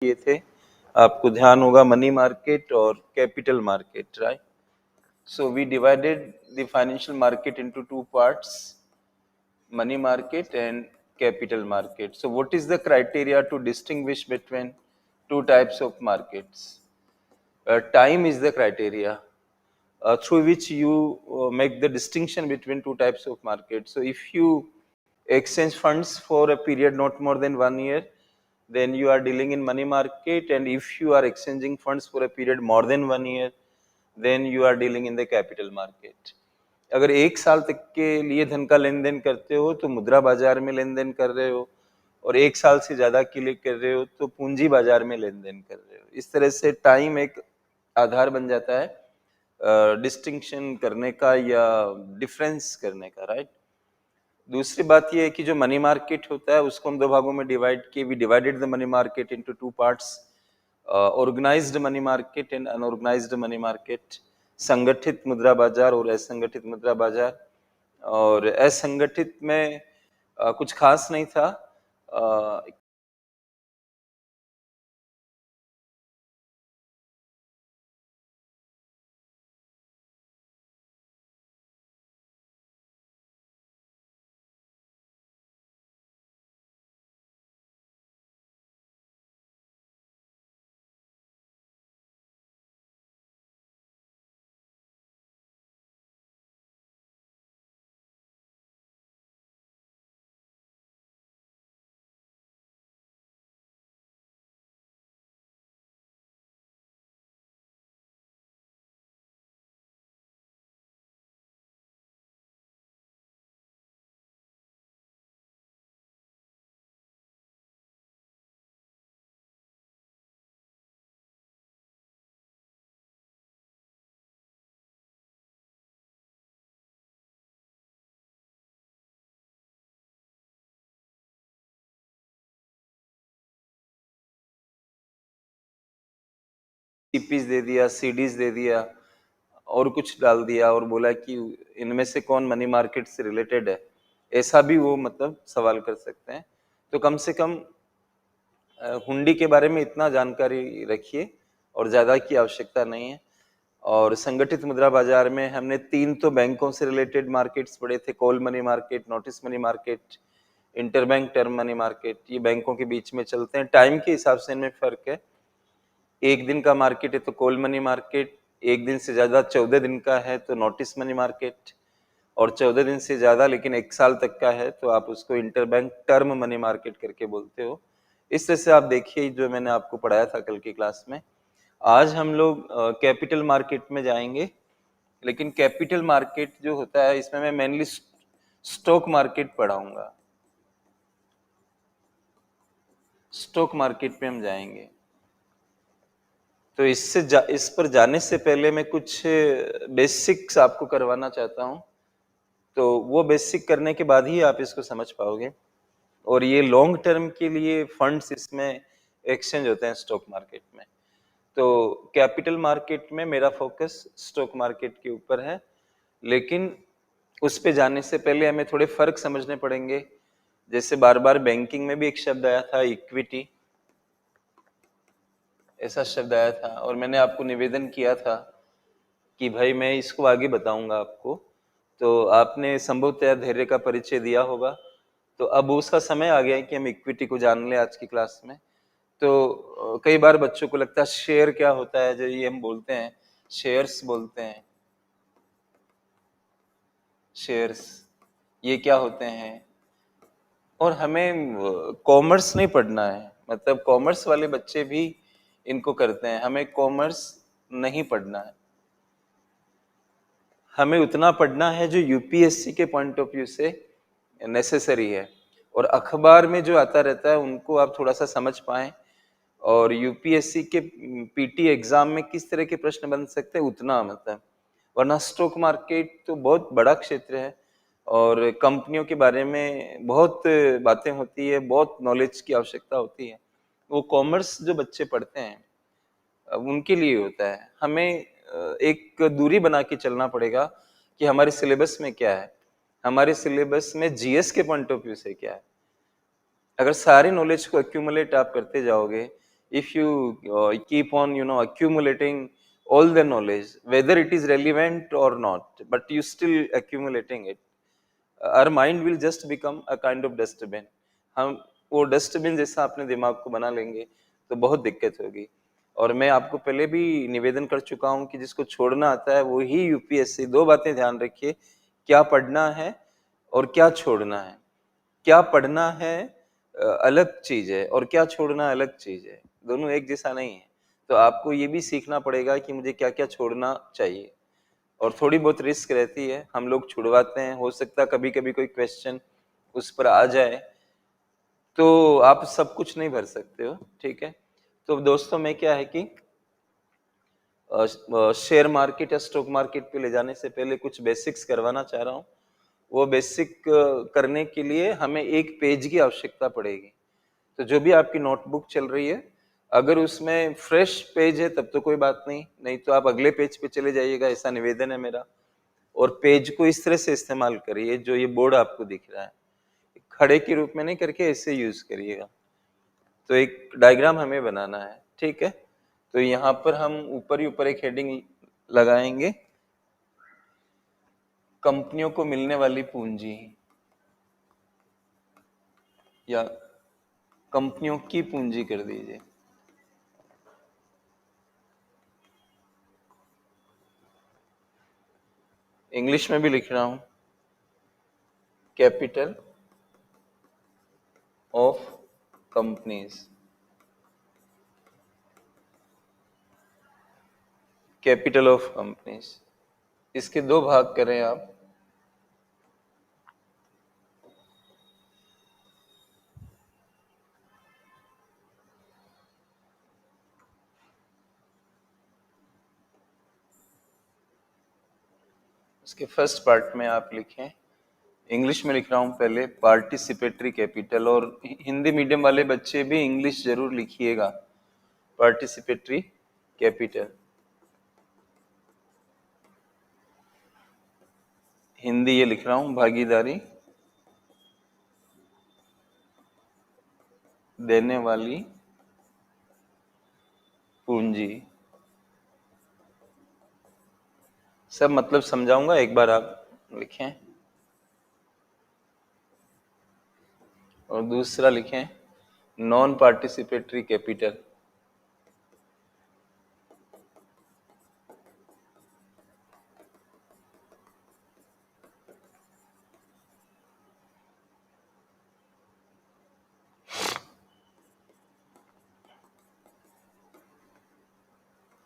किए थे, आपको ध्यान होगा मनी मार्केट और capital market, right? So we divided the financial market into two parts, money market and capital market. So what is the criteria to distinguish between two types of markets? Time is the criteria through which you make the distinction between two types of markets. So if you exchange funds for a period not more than 1 year, then you are dealing in money market, and if you are exchanging funds for a period more than 1 year, then you are dealing in the capital market. अगर 1 साल तक के लिए धन का लेन then करते हो तो मुद्रा बाजार में लेन देन कर रहे हो, और 1 साल से ज्यादा के लिए कर रहे हो तो पूंजी बाजार में लेन देन कर रहे हो। इस तरह से टाइम एक आधार बन जाता है डिस्टिंक्शन करने का या डिफरेंस करने का, राइट? दूसरी बात यह है कि जो मनी मार्केट होता है उसको हम दो भागों में डिवाइड किए। We divided the money market into two parts, organised money market and unorganised money market, संगठित मुद्रा बाजार और असंगठित मुद्रा बाजार। और असंगठित में कुछ खास नहीं था, सीपीज दे दिया, सीडीज दे दिया और कुछ डाल दिया और बोला कि इनमें से कौन मनी मार्केट से रिलेटेड है, ऐसा भी वो मतलब सवाल कर सकते हैं। तो कम से कम हुंडी के बारे में इतना जानकारी रखिए और ज्यादा की आवश्यकता नहीं है। और संगठित मुद्रा बाजार में हमने 3 तो बैंकों से रिलेटेड मार्केट्स पढ़े थे, call money market, notice money market, interbank term money market. ये बैंकों के बीच में चलते हैं, टाइम के हिसाब से इनमें फर्क है। एक दिन का मार्केट है तो कॉल मनी मार्केट, एक दिन से ज्यादा 14 दिन का है तो नोटिस मनी मार्केट, और 14 दिन से ज्यादा लेकिन 1 साल तक का है तो आप उसको इंटरबैंक टर्म मनी मार्केट करके बोलते हो। इस तरह से आप देखिए जो मैंने आपको पढ़ाया था कल की क्लास में। आज हम लोग कैपिटल मार्केट में जाएंगे, लेकिन कैपिटल मार्केट जो होता है इसमें मैं मेनली स्टॉक मार्केट पढ़ाऊंगा। स्टॉक मार्केट पे हम जाएंगे, तो इस पर जाने से पहले मैं कुछ बेसिक्स आपको करवाना चाहता हूं, तो वो बेसिक करने के बाद ही आप इसको समझ पाओगे। और ये लॉन्ग टर्म के लिए फंड्स इसमें एक्सचेंज होते हैं स्टॉक मार्केट में। तो कैपिटल मार्केट में मेरा फोकस स्टॉक मार्केट के ऊपर है, लेकिन उस पे जाने से पहले हमें थोड़े फर्क समझने पड़ेंगे। जैसे बार बार बैंकिंग में भी एक शब्द आया था इक्विटी, ऐसा शब्द आया था, और मैंने आपको निवेदन किया था कि भाई मैं इसको आगे बताऊंगा आपको। तो आपने संभवतः धैर्य का परिचय दिया होगा, तो अब उसका समय आ गया है कि हम इक्विटी को जान लें आज की क्लास में। तो कई बार बच्चों को लगता है शेयर क्या होता है, जो ये हम बोलते हैं शेयर्स बोलते हैं, शेयर्स ये क्या होते हैं। और हमें कॉमर्स नहीं पढ़ना है, मतलब कॉमर्स वाले बच्चे भी इनको करते हैं, हमें कॉमर्स नहीं पढ़ना है। हमें उतना पढ़ना है जो यूपीएससी के पॉइंट ऑफ व्यू से नेसेसरी है, और अखबार में जो आता रहता है उनको आप थोड़ा सा समझ पाएं, और यूपीएससी के पीटी एग्जाम में किस तरह के प्रश्न बन सकते हैं उतना मतलब। वरना स्टॉक मार्केट तो बहुत बड़ा क्षेत्र है और कंपनियों के बारे में बहुत बातें होती है, बहुत नॉलेज की आवश्यकता होती है। वो कॉमर्स जो बच्चे पढ़ते हैं उनके लिए होता है। हमें एक दूरी बना के चलना पड़ेगा कि हमारे सिलेबस में क्या है, हमारे सिलेबस में जीएस के पॉइंट ऑफ व्यू से क्या है। अगर सारी नॉलेज को एक्यूमुलेट आप करते जाओगे if you keep on accumulating all the knowledge, whether it is relevant or not, but you still accumulating it, our mind will just become a kind of dustbin. हम वो डस्टबिन जैसा अपने दिमाग को बना लेंगे तो बहुत दिक्कत होगी। और मैं आपको पहले भी निवेदन कर चुका हूं कि जिसको छोड़ना आता है वो ही यूपीएससी। दो बातें ध्यान रखिए, क्या पढ़ना है और क्या छोड़ना है। क्या पढ़ना है अलग चीज है और क्या छोड़ना अलग चीज है, दोनों एक जैसा नहीं है। तो आपको ये भी सीखना पड़ेगा कि मुझे क्या क्या छोड़ना चाहिए, और थोड़ी बहुत रिस्क रहती है, हम लोग छुड़वाते हैं। हो सकता है कभी कभी कोई क्वेश्चन उस पर आ जाए, तो आप सब कुछ नहीं भर सकते हो, ठीक है। तो दोस्तों मैं क्या है कि शेयर मार्केट या स्टॉक मार्केट पे ले जाने से पहले कुछ बेसिक्स करवाना चाह रहा हूँ। वो बेसिक करने के लिए हमें एक पेज की आवश्यकता पड़ेगी। तो जो भी आपकी नोटबुक चल रही है, अगर उसमें फ्रेश पेज है तब तो कोई बात नहीं, नहीं तो आप अगले पेज पे चले जाइएगा, ऐसा निवेदन है मेरा। और पेज को इस तरह से इस्तेमाल करिए, जो ये बोर्ड आपको दिख रहा है खड़े के रूप में नहीं करके ऐसे यूज करिएगा। तो एक डायग्राम हमें बनाना है, ठीक है। तो यहाँ पर हम ऊपर ही ऊपर एक हेडिंग लगाएंगे, कंपनियों को मिलने वाली पूंजी या कंपनियों की पूंजी कर दीजिए। इंग्लिश में भी लिख रहा हूं, capital of companies. Capital of companies, इसके दो भाग करें आप। इसके फर्स्ट पार्ट में आप लिखें, इंग्लिश में लिख रहा हूं पहले, पार्टिसिपेटरी कैपिटल। और हिंदी मीडियम वाले बच्चे भी इंग्लिश जरूर लिखिएगा, पार्टिसिपेटरी कैपिटल। हिंदी ये लिख रहा हूं, भागीदारी देने वाली पूंजी। सब मतलब समझाऊंगा, एक बार आप लिखें। और दूसरा लिखें, नॉन पार्टिसिपेटरी कैपिटल।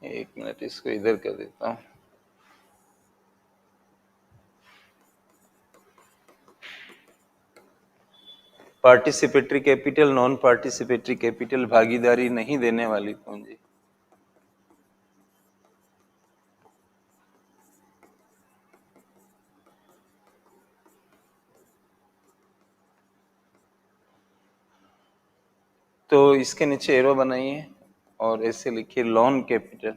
एक मिनट, इसको इधर कर देता हूं। Participatory capital, non participatory capital, भागीदारी नहीं देने वाली पूंजी। तो इसके नीचे एरो बनाइए और ऐसे लिखिए lawn capital,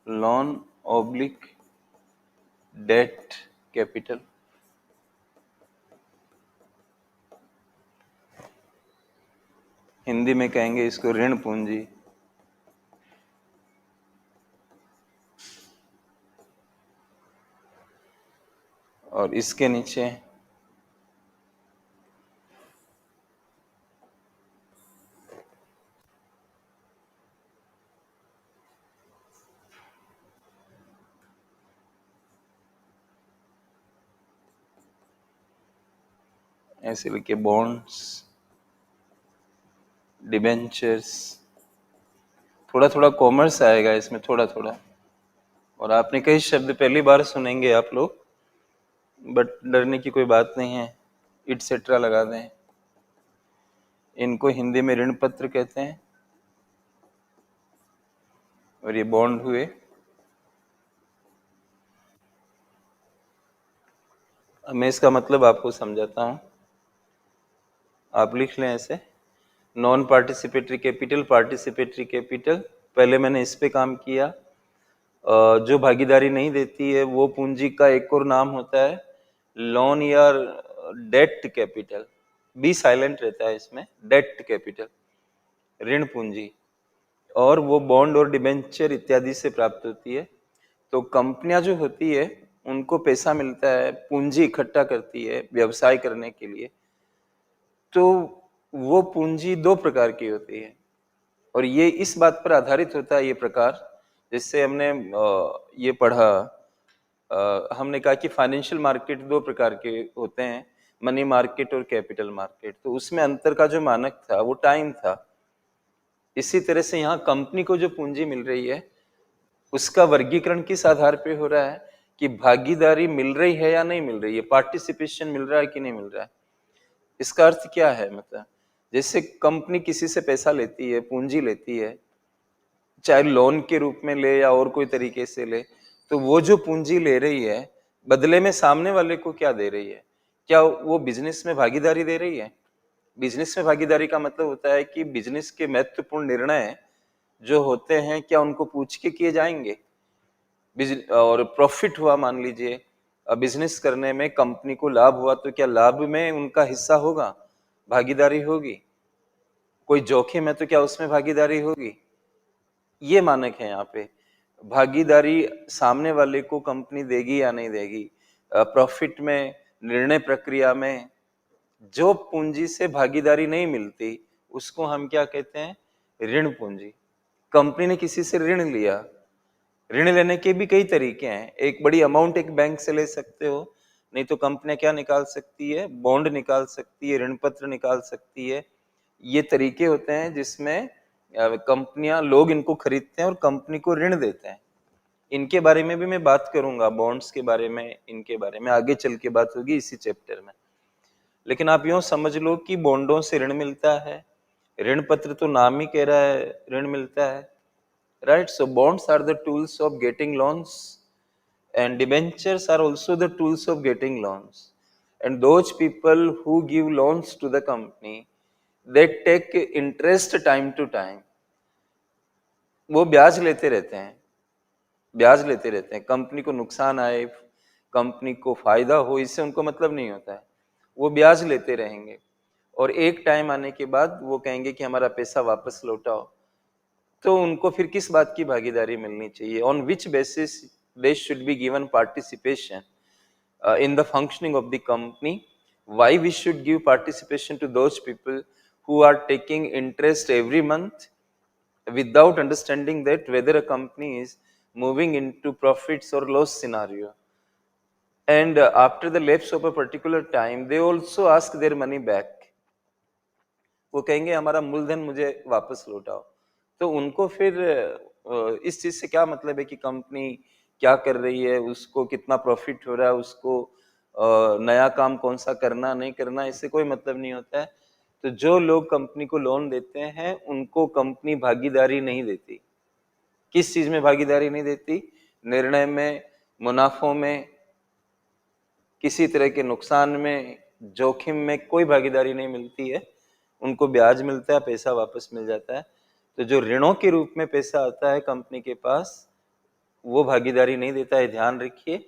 lawn oblique debt capital. Hindi में कहेंगे इसको ऋण पूंजी। और इसके नीचे ऐसे लिखिए बॉन्ड्स, डिबेंचर्स। थोड़ा थोड़ा कॉमर्स आएगा इसमें, थोड़ा थोड़ा। और आपने कई शब्द पहली बार सुनेंगे आप लोग, बट डरने की कोई बात नहीं है, इटसेट्रा लगा दें। इनको हिंदी में ऋण पत्र कहते हैं और ये बॉन्ड हुए। मैं इसका मतलब आपको समझाता हूं, आप लिख लें ऐसे, non participatory capital, participatory capital. पहले मैंने इस पे काम किया। जो भागीदारी नहीं देती है वो पूंजी का एक और नाम होता है लोन या डेट कैपिटल। बी साइलेंट रहता है इसमें, डेट कैपिटल, ऋण पूंजी। और वो बॉन्ड और डिबेंचर इत्यादि से प्राप्त होती है। तो कंपनियां जो होती है उनको पैसा मिलता है, पूंजी इकट्ठा करती है व्यवसाय करने के लिए। तो वो पूंजी दो प्रकार की होती है और ये इस बात पर आधारित होता है ये प्रकार, जिससे हमने ये पढ़ा, हमने कहा कि फाइनेंशियल मार्केट दो प्रकार के होते हैं, मनी मार्केट और कैपिटल मार्केट। तो उसमें अंतर का जो मानक था वो टाइम था। इसी तरह से यहाँ कंपनी को जो पूंजी मिल रही है उसका वर्गीकरण किस आधार पे हो रहा है कि भागीदारी मिल रही है या नहीं मिल रही है, पार्टिसिपेशन मिल रहा है कि नहीं मिल रहा है। इसका अर्थ क्या है, मतलब जैसे कंपनी किसी से पैसा लेती है, पूंजी लेती है, चाहे लोन के रूप में ले या और कोई तरीके से ले, तो वो जो पूंजी ले रही है बदले में सामने वाले को क्या दे रही है? क्या वो बिजनेस में भागीदारी दे रही है? बिजनेस में भागीदारी का मतलब होता है कि बिजनेस के महत्वपूर्ण निर्णय जो होते हैं क्या उनको पूछ के किए जाएंगे? और प्रॉफिट हुआ मान लीजिए, बिजनेस करने में कंपनी को लाभ हुआ तो क्या लाभ में उनका हिस्सा होगा, भागीदारी होगी? कोई जोखिम है तो क्या उसमें भागीदारी होगी? ये मानक है यहाँ पे। भागीदारी सामने वाले को कंपनी देगी या नहीं देगी, प्रॉफिट में, निर्णय प्रक्रिया में। जो पूंजी से भागीदारी नहीं मिलती उसको हम क्या कहते हैं? ऋण पूंजी। कंपनी ने किसी से ऋण लिया, ऋण लेने के भी कई तरीके हैं। एक बड़ी अमाउंट एक बैंक से ले सकते हो, नहीं तो कंपनियां क्या निकाल सकती है? बॉन्ड निकाल सकती है, ऋण पत्र निकाल सकती है। ये तरीके होते हैं जिसमें कंपनियां, लोग इनको खरीदते हैं और कंपनी को ऋण देते हैं। इनके बारे में भी मैं बात करूंगा, बॉन्ड्स के बारे में, इनके बारे में आगे चल के बात होगी इसी चैप्टर में। लेकिन आप यूं समझ लो कि बॉन्डों से ऋण मिलता है, ऋण पत्र तो नाम ही कह रहा है ऋण मिलता है, right? So bonds are the tools of getting loans and debentures are also the tools of getting loans. And those people who give loans to the company, they take interest time to time. वो ब्याज लेते रहते हैं, ब्याज लेते रहते हैं। Company को नुकसान आए, कंपनी को फायदा हो, इससे उनको मतलब नहीं होता है। वो ब्याज लेते रहेंगे और एक टाइम आने के बाद वो कहेंगे कि हमारा पैसा वापस लौटाओ। तो उनको फिर किस बात की भागीदारी मिलनी चाहिए? On which basis they should be given participation in the functioning of the company? Why we should give participation to those people who are taking interest every month without understanding that whether a company is moving into profits or loss scenario? And after the lapse of a particular time they also ask their money back. वो कहेंगे हमारा मूलधन मुझे वापस लौटाओ। तो उनको फिर इस चीज से क्या मतलब है कि कंपनी क्या कर रही है, उसको कितना प्रॉफिट हो रहा है, उसको नया काम कौन सा करना नहीं करना, इससे कोई मतलब नहीं होता है। तो जो लोग कंपनी को लोन देते हैं उनको कंपनी भागीदारी नहीं देती। किस चीज में भागीदारी नहीं देती? निर्णय में, मुनाफों में, किसी तरह के नुकसान में, जोखिम में कोई भागीदारी नहीं मिलती है। उनको ब्याज मिलता है, पैसा वापस मिल जाता है। तो जो ऋणों के रूप में पैसा आता है कंपनी के पास, वो भागीदारी नहीं देता है, ध्यान रखिए।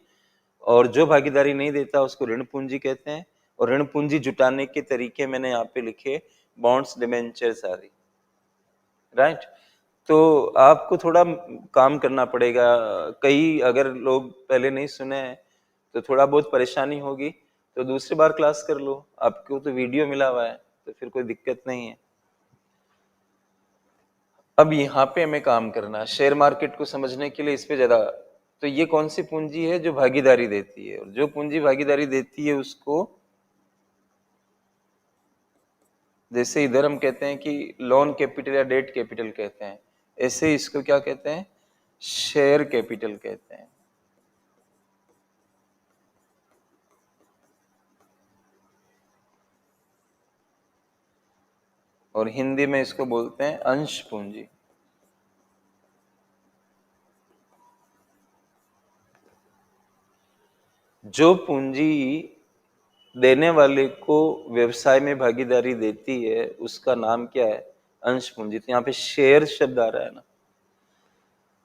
और जो भागीदारी नहीं देता उसको ऋण पूंजी कहते हैं। और ऋण पूंजी जुटाने के तरीके मैंने यहाँ पे लिखे, बॉन्ड्स, डिबेंचर्स आदि, राइट। तो आपको थोड़ा काम करना पड़ेगा। कई अगर लोग पहले नहीं सुने हैं तो थोड़ा बहुत परेशानी होगी, तो दूसरी बार क्लास कर लो, आपको तो वीडियो मिला हुआ है तो फिर कोई दिक्कत नहीं है। अब यहाँ पे हमें काम करना है शेयर मार्केट को समझने के लिए, इस पे ज्यादा। तो ये कौन सी पूंजी है जो भागीदारी देती है? और जो पूंजी भागीदारी देती है उसको, जैसे इधर हम कहते हैं कि लोन कैपिटल या डेट कैपिटल कहते हैं, ऐसे इसको क्या कहते हैं? शेयर कैपिटल कहते हैं। और हिंदी में इसको बोलते हैं अंश पूंजी। जो पूंजी देने वाले को व्यवसाय में भागीदारी देती है उसका नाम क्या है? अंश पूंजी। तो यहाँ पे शेयर शब्द आ रहा है ना,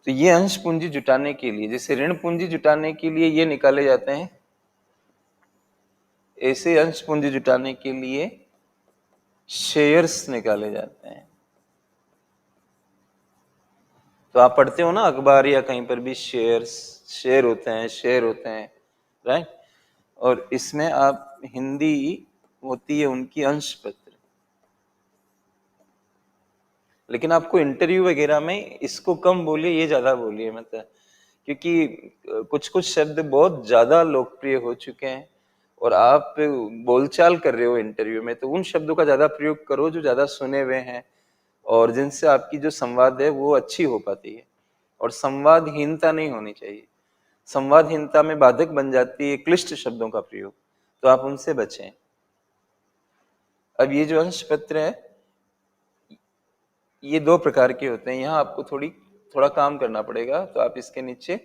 तो ये अंश पूंजी जुटाने के लिए, जैसे ऋण पूंजी जुटाने के लिए ये निकाले जाते हैं, ऐसे अंश पूंजी जुटाने के लिए शेयर्स निकाले जाते हैं। तो आप पढ़ते हो ना अखबार या कहीं पर भी शेयर होते हैं, राइट। और इसमें आप हिंदी होती है उनकी अंश पत्र, लेकिन आपको इंटरव्यू वगैरह में इसको कम बोलिए, ये ज्यादा बोलिए, मतलब क्योंकि कुछ कुछ शब्द बहुत ज्यादा लोकप्रिय हो चुके हैं और आप बोलचाल कर रहे हो इंटरव्यू में, तो उन शब्दों का ज्यादा प्रयोग करो जो ज्यादा सुने हुए हैं और जिनसे आपकी जो संवाद है वो अच्छी हो पाती है। और संवादहीनता नहीं होनी चाहिए, संवादहीनता में बाधक बन जाती है क्लिष्ट शब्दों का प्रयोग, तो आप उनसे बचें। अब ये जो अंश पत्र है ये दो प्रकार के होते हैं, यहाँ आपको थोड़ा काम करना पड़ेगा, तो आप इसके नीचे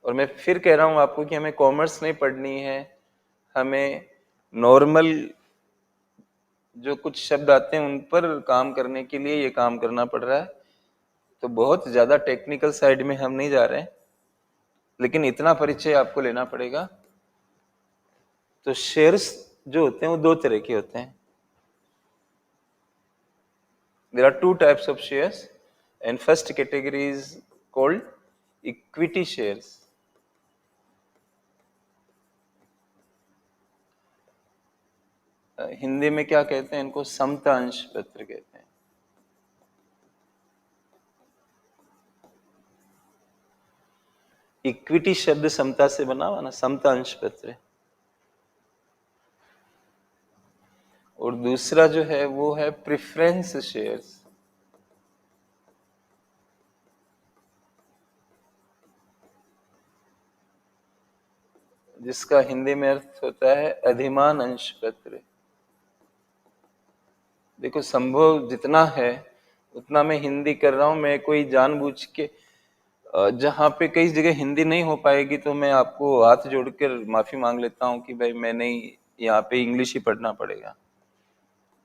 और मैं फिर कह रहा हूं आपको कि हमें कॉमर्स नहीं पढ़नी है, हमें नॉर्मल जो कुछ शब्द आते हैं उन पर काम करने के लिए ये काम करना पड़ रहा है। तो बहुत ज्यादा टेक्निकल साइड में हम नहीं जा रहे हैं, लेकिन इतना परिचय आपको लेना पड़ेगा। तो शेयर्स जो होते हैं वो दो तरह के होते हैं। There are two types of shares, and first category is called equity shares. Hindi में क्या कहते हैं इनको? समता अंश पत्र कहते हैं। इक्विटी शब्द समता से बना हुआ ना, समता अंश पत्र। और दूसरा जो है वो है प्रेफरेंस शेयर्स, जिसका हिंदी में अर्थ होता है अधिमान अंश पत्र। देखो संभव जितना है उतना मैं हिंदी कर रहा हूं, मैं कोई जानबूझ के जहाँ पे कई जगह हिंदी नहीं हो पाएगी तो मैं आपको हाथ जोड़कर माफी मांग लेता हूँ कि भाई मैं नहीं, यहाँ पे इंग्लिश ही पढ़ना पड़ेगा।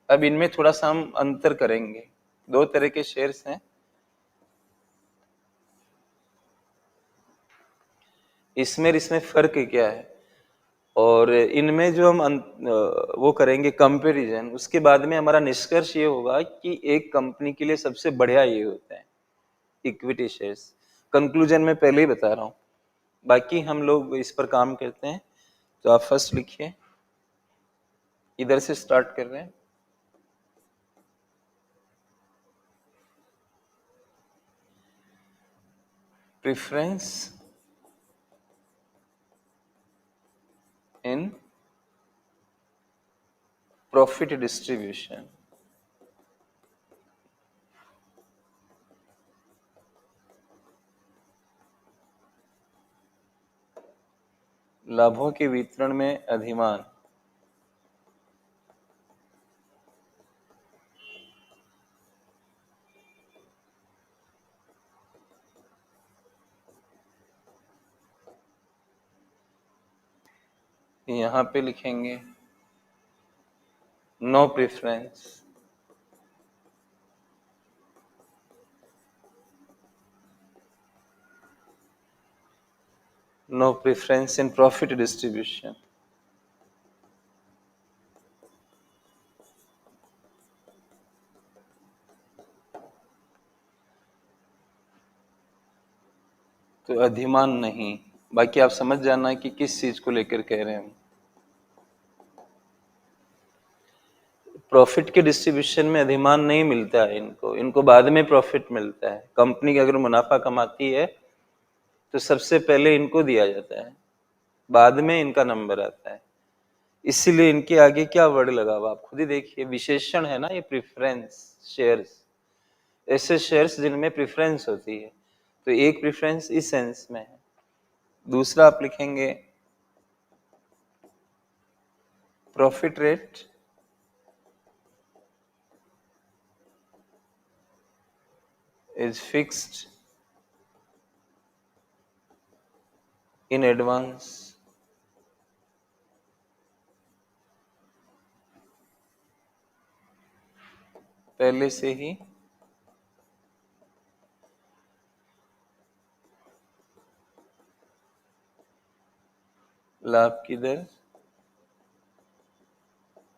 अब इनमें थोड़ा सा हम अंतर करेंगे। दो तरह के शेयर्स हैं, इसमें फर्क क्या है, और इनमें जो हम वो करेंगे कंपैरिजन, उसके बाद में हमारा निष्कर्ष ये होगा कि एक कंपनी के लिए सबसे बढ़िया ये होता है इक्विटी शेयर्स। कंक्लूजन में पहले ही बता रहा हूं, बाकी हम लोग इस पर काम करते हैं। तो आप फर्स्ट लिखिए, इधर से स्टार्ट कर रहे हैं। Preference in profit distribution. लाभों के वितरण में अधिमान। यहां पे लिखेंगे no preference, no preference in profit distribution. तो अधिमान नहीं, बाकी आप समझ जाना कि किस चीज को लेकर कह रहे हैं। प्रॉफिट के डिस्ट्रीब्यूशन में अधिमान नहीं मिलता है इनको, इनको बाद में प्रॉफिट मिलता है। कंपनी अगर मुनाफा कमाती है तो सबसे पहले इनको दिया जाता है, बाद में इनका नंबर आता है। इसीलिए इनके आगे क्या वर्ड लगा हुआ आप खुद ही देखिए, विशेषण है ना ये, प्रेफरेंस शेयर्स, ऐसे शेयर्स जिनमें प्रेफरेंस होती है। तो एक प्रेफरेंस इस सेंस में है। दूसरा आप लिखेंगे profit rate is fixed in advance. पहले से ही लाभ की दर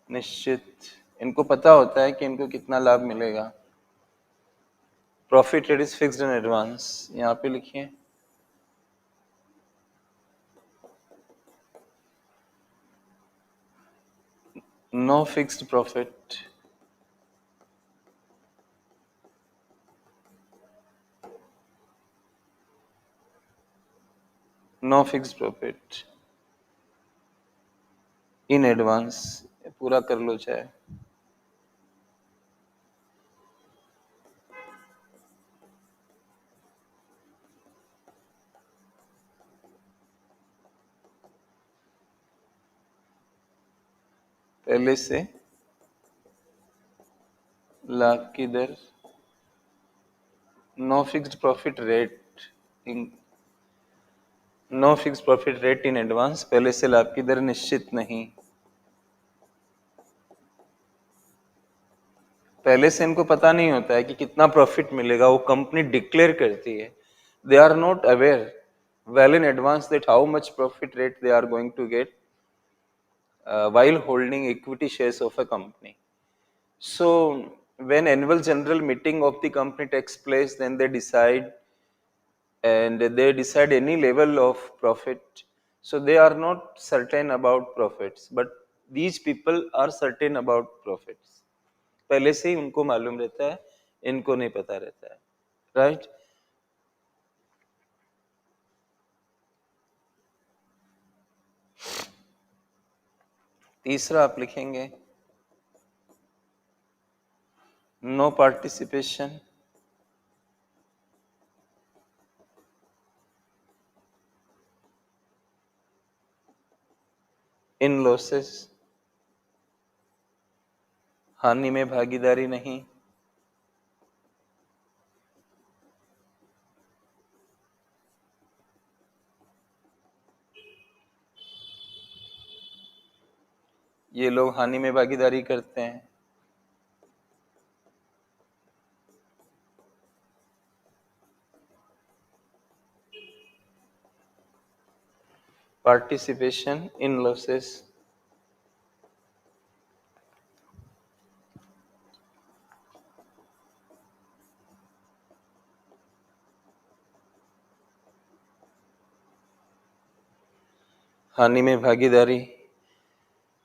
निश्चित इनको पता होता है कि इनको कितना लाभ मिलेगा। Profit rate is fixed in advance, यहाँ पे लिखिए। No fixed profit, no fixed profit in advance, पूरा कर लो चाहे। पहले से लाभ की दर, no fixed profit rate, no fixed profit rate in advance, पहले से लाभ की दर निश्चित नहीं। पहले से इनको पता नहीं होता है कि कितना प्रॉफिट मिलेगा, वो कंपनी डिक्लेयर करती है। They are not aware well in advance that how much profit rate they are going to get while holding equity shares of a company. So when annual general meeting of the company takes place, then they decide, and they decide any level of profit. So they are not certain about profits, but these people are certain about profits. पहले से ही उनको मालूम रहता है, इनको नहीं पता रहता है, राइट। तीसरा आप लिखेंगे नो पार्टिसिपेशन इन लॉसेस, हानि में भागीदारी नहीं। ये लोग हानि में भागीदारी करते हैं। पार्टिसिपेशन इन लॉसेस, हानि में भागीदारी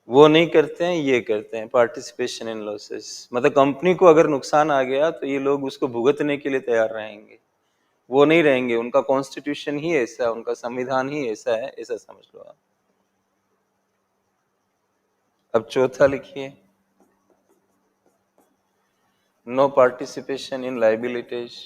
वो नहीं करते हैं, ये करते हैं पार्टिसिपेशन इन लॉसेस। मतलब कंपनी को अगर नुकसान आ गया तो ये लोग उसको भुगतने के लिए तैयार रहेंगे, वो नहीं रहेंगे। उनका कॉन्स्टिट्यूशन ही ऐसा है, उनका संविधान ही ऐसा है, ऐसा समझ लो आप। अब चौथा लिखिए नो पार्टिसिपेशन इन लाइबिलिटीज,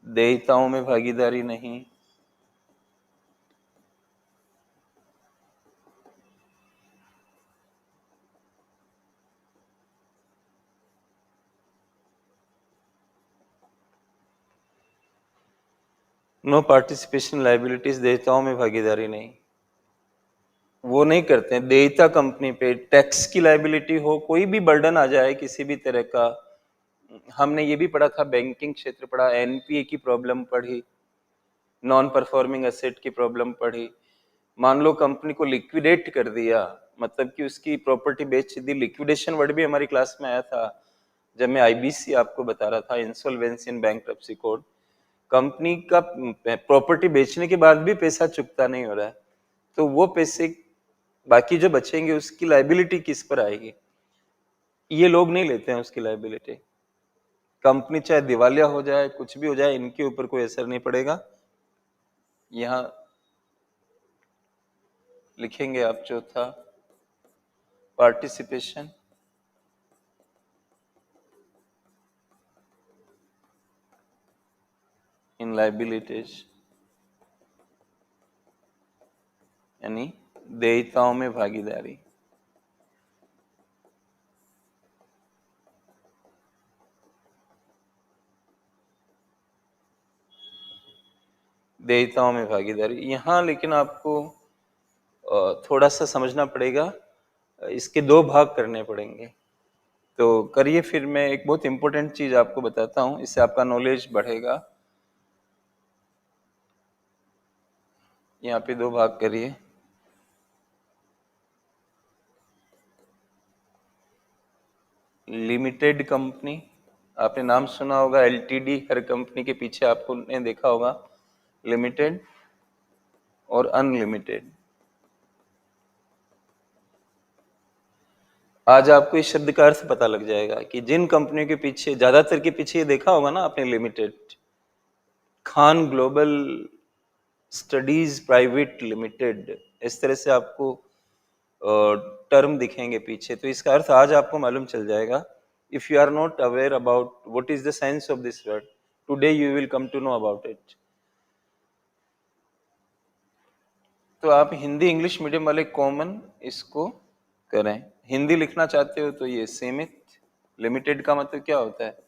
देयताओं में भागीदारी नहीं। नो पार्टिसिपेशन लाइबिलिटीज, देयताओं में भागीदारी नहीं, वो नहीं करते हैं। देयता कंपनी पे टैक्स की लाइबिलिटी हो, कोई भी बर्डन आ जाए किसी भी तरह का, हमने ये भी पढ़ा था, बैंकिंग क्षेत्र पढ़ा, एनपीए की प्रॉब्लम पढ़ी, नॉन परफॉर्मिंग एसेट की प्रॉब्लम पढ़ी। मान लो कंपनी को लिक्विडेट कर दिया, मतलब कि उसकी प्रॉपर्टी बेच दी। लिक्विडेशन वर्ड भी हमारी क्लास में आया था जब मैं आईबीसी आपको बता रहा था, इंसॉल्वेंसी इन बैंक्रप्सी कोड। कंपनी का प्रॉपर्टी बेचने के बाद भी पैसा चुकता नहीं हो रहा है, तो वो पैसे बाकी जो बचेंगे उसकी लाइबिलिटी किस पर आएगी? ये लोग नहीं लेते हैं उसकी लाइबिलिटी। कंपनी चाहे दिवालिया हो जाए, कुछ भी हो जाए, इनके ऊपर कोई असर नहीं पड़ेगा। यहाँ लिखेंगे आप चौथा, पार्टिसिपेशन इन लाइबिलिटीज, यानी देयताओं में भागीदारी। देयताओं में भागीदारी यहाँ लेकिन आपको थोड़ा सा समझना पड़ेगा, इसके दो भाग करने पड़ेंगे। तो करिए, फिर मैं एक बहुत इंपॉर्टेंट चीज आपको बताता हूँ, इससे आपका नॉलेज बढ़ेगा। यहाँ पे 2 भाग करिए। लिमिटेड कंपनी, आपने नाम सुना होगा, एलटीडी, हर कंपनी के पीछे आपको ने देखा होगा लिमिटेड और अनलिमिटेड। आज आपको इस शब्द का अर्थ पता लग जाएगा कि जिन कंपनियों के पीछे, ज्यादातर के पीछे ये देखा होगा ना आपने, limited, Khan global studies private limited, इस तरह से आपको टर्म दिखेंगे पीछे। तो इसका अर्थ आज आपको मालूम चल जाएगा। If you are not aware about what is the sense of this word, today you will come to know about it. तो आप हिंदी इंग्लिश मीडियम वाले कॉमन इसको करें। हिंदी लिखना चाहते हो तो ये सीमित, लिमिटेड का मतलब क्या होता है?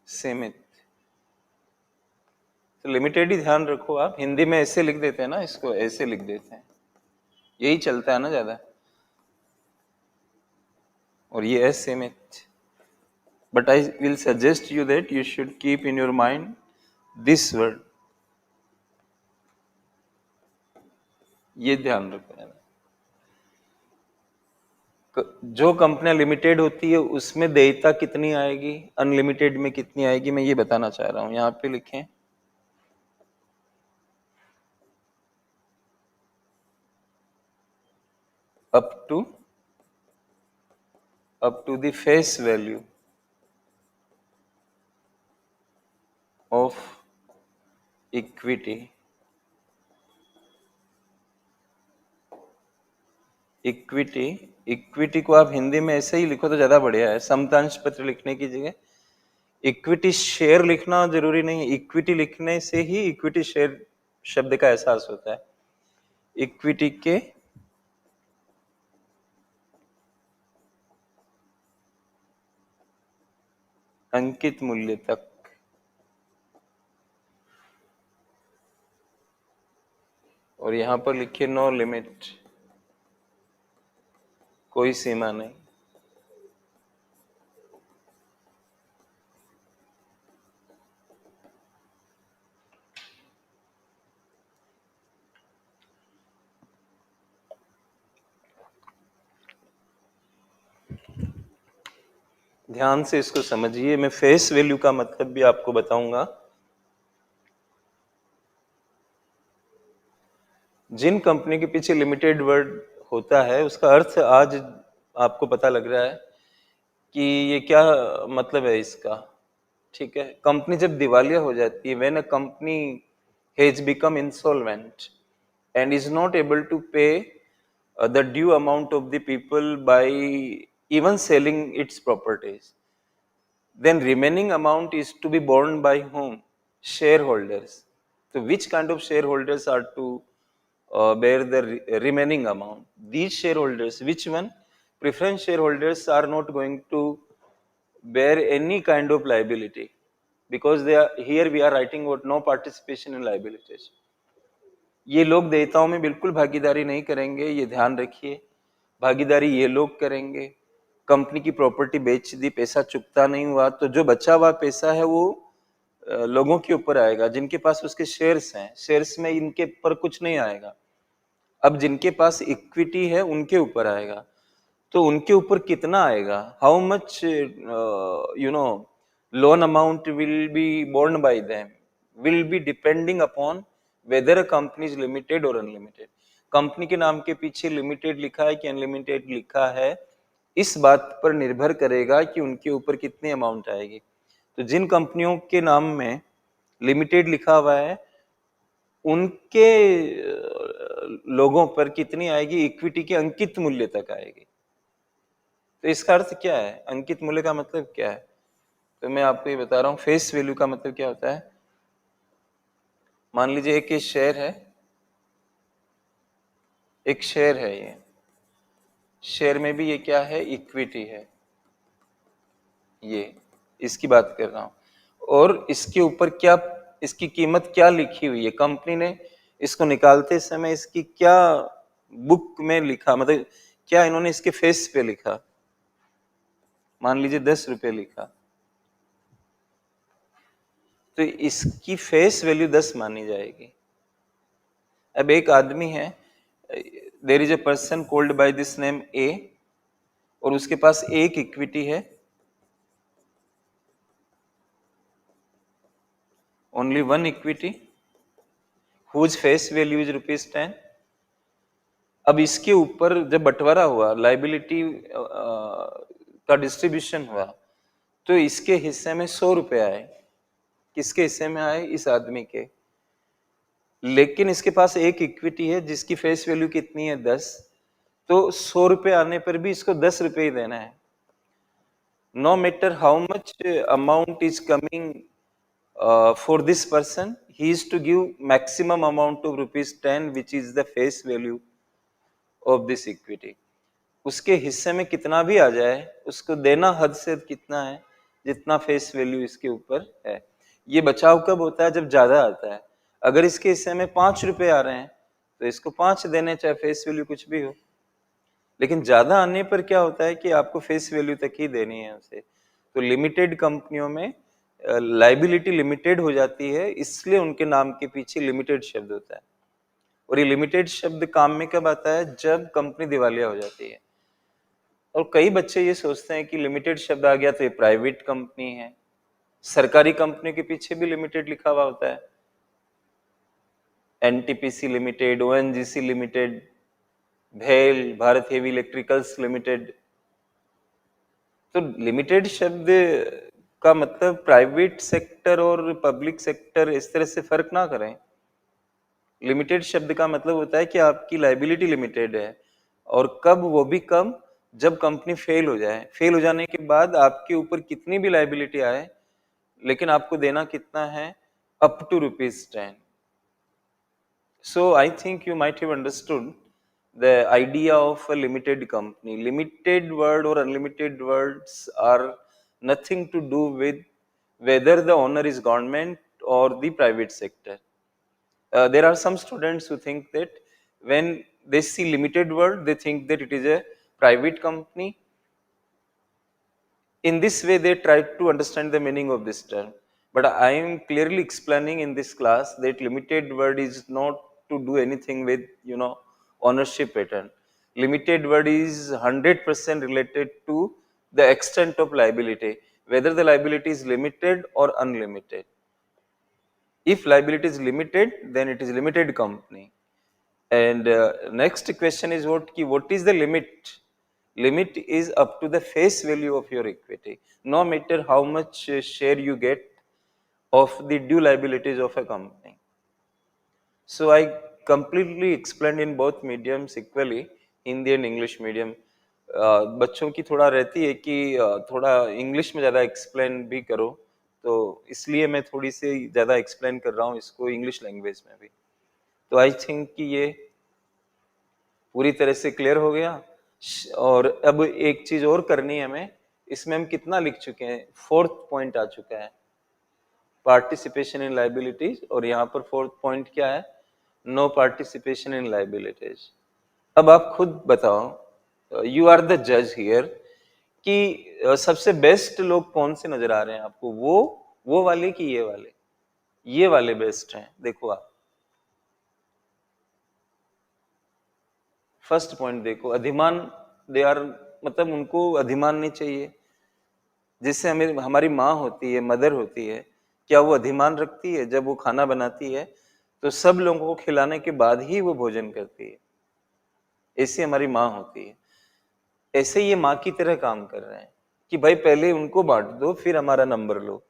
सीमित। तो लिमिटेड ही ध्यान रखो आप। हिंदी में ऐसे लिख देते हैं ना, इसको ऐसे लिख देते हैं, यही चलता है ना ज्यादा, और ये है सीमित। But I will suggest you that you should keep in your mind this word, ये ध्यान रखो। जो कंपनियां लिमिटेड होती है उसमें देयता कितनी आएगी, अनलिमिटेड में कितनी आएगी, मैं ये बताना चाह रहा हूं। यहाँ पे लिखें up to the face value of equity. Equity, equity को आप हिंदी में ऐसे ही लिखो तो ज्यादा बढ़िया है, समतांश पत्र लिखने की जगह इक्विटी शेयर लिखना जरूरी नहीं है। इक्विटी लिखने से ही इक्विटी शेयर शब्द का एहसास होता है। इक्विटी के अंकित मूल्य तक, और यहां पर लिखिए नो लिमिट, कोई सीमा नहीं। ध्यान से इसको समझिए, मैं फेस वैल्यू का मतलब भी आपको बताऊंगा। जिन कंपनी के पीछे लिमिटेड वर्ड होता है उसका अर्थ आज आपको पता लग रहा है कि ये क्या मतलब है इसका। ठीक है, कंपनी जब दिवालिया हो जाती है, when a company has become insolvent and is not able to pay the due amount of the people by even selling its properties, then remaining amount is to be borne by whom? Shareholders. So which kind of shareholders are to bear the remaining amount? These shareholders, which one? Preference shareholders are not going to bear any kind of liability, because they are, here we are writing about no participation in liabilities. ये लोग देयताओं में बिल्कुल भागीदारी नहीं करेंगे, ये ध्यान रखिए। भागीदारी ये लोग करेंगे। कंपनी की प्रॉपर्टी बेच दी, पैसा चुकता नहीं हुआ, तो जो बचा हुआ पैसा है वो लोगों के ऊपर आएगा जिनके पास उसके शेयर्स हैं। शेयर्स में इनके ऊपर कुछ नहीं आएगा। अब जिनके पास इक्विटी है उनके ऊपर आएगा। तो उनके ऊपर कितना आएगा, how much loan amount will be borne by them, will be depending upon whether a company is limited और अनलिमिटेड। कंपनी के नाम के पीछे लिमिटेड लिखा है कि अनलिमिटेड लिखा है, इस बात पर निर्भर करेगा कि उनके ऊपर कितनी अमाउंट आएगी। तो जिन कंपनियों के नाम में लिमिटेड लिखा हुआ है उनके लोगों पर कितनी आएगी, इक्विटी के अंकित मूल्य तक आएगी। तो इसका अर्थ क्या है, अंकित मूल्य का मतलब क्या है? तो मैं आपको ये बता रहा हूं, फेस वैल्यू का मतलब क्या होता है। मान लीजिए एक शेयर है, एक शेयर है, ये शेयर में भी ये क्या है, इक्विटी है, ये इसकी बात कर रहा हूं। और इसके ऊपर क्या, इसकी कीमत क्या लिखी हुई है, कंपनी ने इसको निकालते समय इसकी क्या बुक में लिखा, मतलब क्या इन्होंने इसके फेस पे लिखा। मान लीजिए 10 रुपए लिखा, तो इसकी फेस वैल्यू 10 मानी जाएगी। अब एक आदमी है, there is a person called by this name A, और उसके पास एक इक्विटी है, only one equity, whose face value is ₹10। अब इसके ऊपर जब बंटवारा हुआ, लाइबिलिटी का डिस्ट्रीब्यूशन हुआ, तो इसके हिस्से में 100 रुपए आए। किसके हिस्से में आए? इस आदमी के। लेकिन इसके पास एक इक्विटी है जिसकी फेस वैल्यू कितनी है? 10। तो 100 रुपए आने पर भी इसको 10 रुपए ही देना है। No matter how much amount is coming for this person, he is to give maximum amount of ₹10, which is the face value of this equity. उसके हिस्से में कितना भी आ जाए, उसको देना हद से कितना है? जितना फेस वैल्यू इसके ऊपर है। ये बचाव कब होता है? जब ज्यादा आता है। अगर इसके हिस्से में 5 रुपए आ रहे हैं तो इसको 5 देने, चाहे फेस वैल्यू कुछ भी हो। लेकिन ज्यादा आने पर क्या होता है कि आपको फेस वैल्यू तक ही देनी है उसे। तो लिमिटेड कंपनियों में लाइबिलिटी लिमिटेड हो जाती है, इसलिए उनके नाम के पीछे लिमिटेड शब्द होता है। और ये लिमिटेड शब्द काम में कब आता है? जब कंपनी दिवालिया हो जाती है। और कई बच्चे ये सोचते हैं कि लिमिटेड शब्द आ गया तो ये प्राइवेट कंपनी है। सरकारी कंपनी के पीछे भी लिमिटेड लिखा हुआ होता है, एनटीपीसी लिमिटेड, ओएनजीसी लिमिटेड, भेल, भारत हेवी इलेक्ट्रिकल्स लिमिटेड। तो लिमिटेड शब्द का मतलब प्राइवेट सेक्टर और पब्लिक सेक्टर इस तरह से फर्क ना करें। लिमिटेड शब्द का मतलब होता है कि आपकी लाइबिलिटी लिमिटेड है, और कब? वो भी कब? जब कंपनी फेल हो जाए। फेल हो जाने के बाद आपके ऊपर कितनी भी लाइबिलिटी आए, लेकिन आपको देना कितना है? Up to ₹10। So I think you might have understood the idea of a limited company. Limited word or unlimited words are nothing to do with whether the owner is government or the private sector. There are some students who think that when they see limited word, they think that it is a private company. In this way, they try to understand the meaning of this term. But I am clearly explaining in this class that limited word is not to do anything with, ownership pattern. Limited word is 100% related to the extent of liability, whether the liability is limited or unlimited. If liability is limited, then it is limited company. And next question is what is the limit? Limit is up to the face value of your equity, no matter how much share you get of the due liabilities of a company. So I completely explained in both mediums equally, Hindi and English medium. बच्चों की थोड़ा रहती है कि थोड़ा English में ज़्यादा explain भी करो, तो इसलिए मैं थोड़ी सी ज़्यादा एक्सप्लेन कर रहा हूँ इसको इंग्लिश लैंग्वेज में भी। तो आई थिंक कि ये पूरी तरह से क्लियर हो गया। और अब एक चीज और करनी है हमें। इसमें हम कितना लिख चुके हैं? 4th पॉइंट आ चुका है, पार्टिसिपेशन इन लाइबिलिटीज। और यहाँ पर 4th पॉइंट क्या है? No participation in liabilities. अब आप खुद बताओ, यू आर द जज हियर, कि सबसे बेस्ट लोग कौन से नजर आ रहे हैं आपको? वो वाले कि ये वाले? ये वाले बेस्ट हैं। देखो आप फर्स्ट पॉइंट देखो, अधिमान। दे आर, मतलब उनको अधिमान नहीं चाहिए। जिससे हमें हमारी माँ होती है, मदर होती है, क्या वो अधिमान रखती है? जब वो खाना बनाती है तो सब लोगों को खिलाने के बाद ही वो भोजन करती है। ऐसी हमारी माँ होती है। ऐसे ये माँ की तरह काम कर रहे हैं कि भाई पहले उनको बांट दो, फिर हमारा नंबर लो।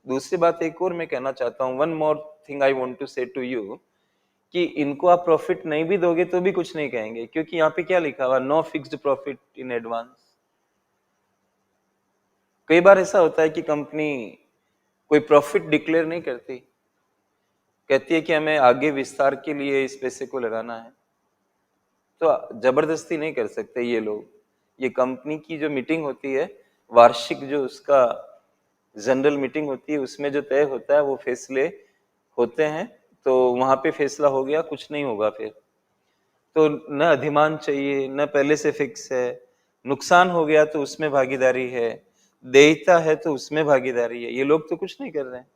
दूसरी बात एक और मैं कहना चाहता हूँ, one more thing I want to say to you, कि इनको आप प्रॉफिट नहीं भी दोगे तो भी कुछ नहीं कहेंगे, क्योंकि यहाँ पे क्या लिखा हुआ? No fixed profit in advance. कई बार ऐसा होता है कि कंपनी कोई प्रॉफिट डिक्लेयर नहीं करती, कहती है कि हमें आगे विस्तार के लिए इस पैसे को लगाना है। तो जबरदस्ती नहीं कर सकते ये लोग। ये कंपनी की जो मीटिंग होती है, वार्षिक जो उसका जनरल मीटिंग होती है, उसमें जो तय होता है वो फैसले होते हैं तो वहां पे फैसला हो गया, कुछ नहीं होगा फिर। तो न अधिमान चाहिए, न पहले से फिक्स है। नुकसान हो गया तो उसमें भागीदारी है, देयता है तो उसमें भागीदारी है। ये लोग तो कुछ नहीं कर रहे हैं,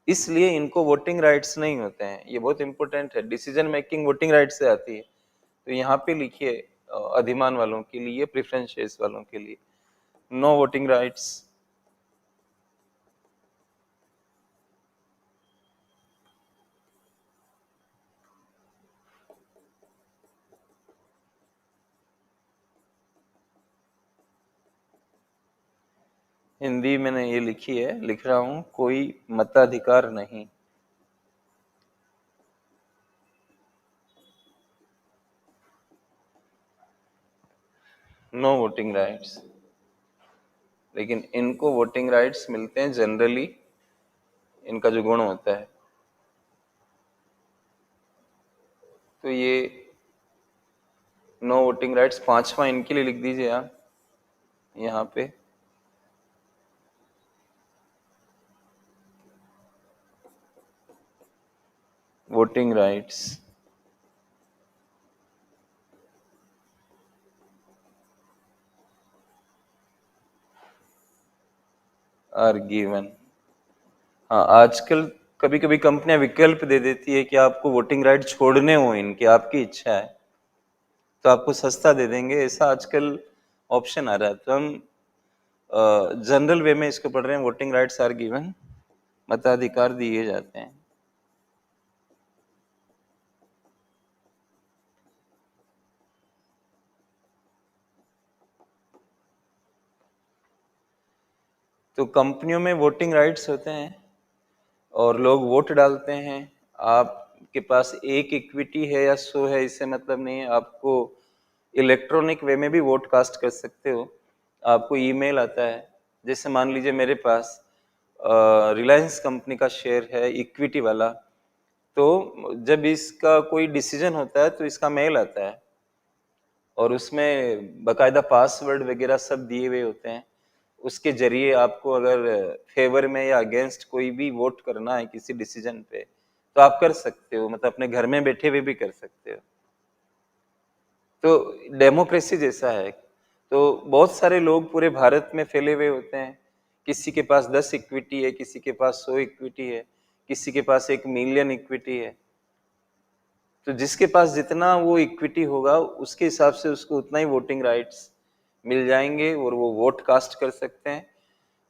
इसलिए इनको वोटिंग राइट्स नहीं होते हैं। ये बहुत इंपॉर्टेंट है, डिसीजन मेकिंग वोटिंग राइट्स से आती है। तो यहाँ पे लिखिए अधिमान वालों के लिए, प्रेफरेंस शेयर्स वालों के लिए नो वोटिंग राइट्स। हिंदी मैंने ये लिखी है, लिख रहा हूं, कोई मताधिकार नहीं। No voting rights. लेकिन इनको वोटिंग राइट्स मिलते हैं जनरली, इनका जो गुण होता है। तो ये नो वोटिंग राइट्स पांचवा इनके लिए लिख दीजिए आप यहाँ पे। Voting rights are given. हाँ, आजकल कभी कभी कंपनियां विकल्प दे देती है कि आपको वोटिंग राइट छोड़ने हो इनकी, आपकी इच्छा है तो आपको सस्ता दे देंगे, ऐसा आजकल ऑप्शन आ रहा है। तो हम जनरल वे में इसको पढ़ रहे हैं, वोटिंग राइट्स आर गिवन, मताधिकार दिए जाते हैं। तो कंपनियों में वोटिंग राइट्स होते हैं और लोग वोट डालते हैं। आपके पास एक इक्विटी है या 100 है, इससे मतलब नहीं है। आपको इलेक्ट्रॉनिक वे में भी वोट कास्ट कर सकते हो। आपको ईमेल आता है, जैसे मान लीजिए मेरे पास रिलायंस कंपनी का शेयर है इक्विटी वाला, तो जब इसका कोई डिसीजन होता है तो इसका मेल आता है और उसमें बकायदा पासवर्ड वगैरह सब दिए हुए होते हैं। उसके जरिए आपको अगर फेवर में या अगेंस्ट कोई भी वोट करना है किसी डिसीजन पे तो आप कर सकते हो, मतलब अपने घर में बैठे हुए भी कर सकते हो। तो डेमोक्रेसी जैसा है। तो बहुत सारे लोग पूरे भारत में फैले हुए होते हैं। किसी के पास 10 इक्विटी है, किसी के पास 100 इक्विटी है, किसी के पास 1 मिलियन इक्विटी है। तो जिसके पास जितना वो इक्विटी होगा उसके हिसाब से उसको उतना ही वोटिंग राइट्स मिल जाएंगे और वो वोट कास्ट कर सकते हैं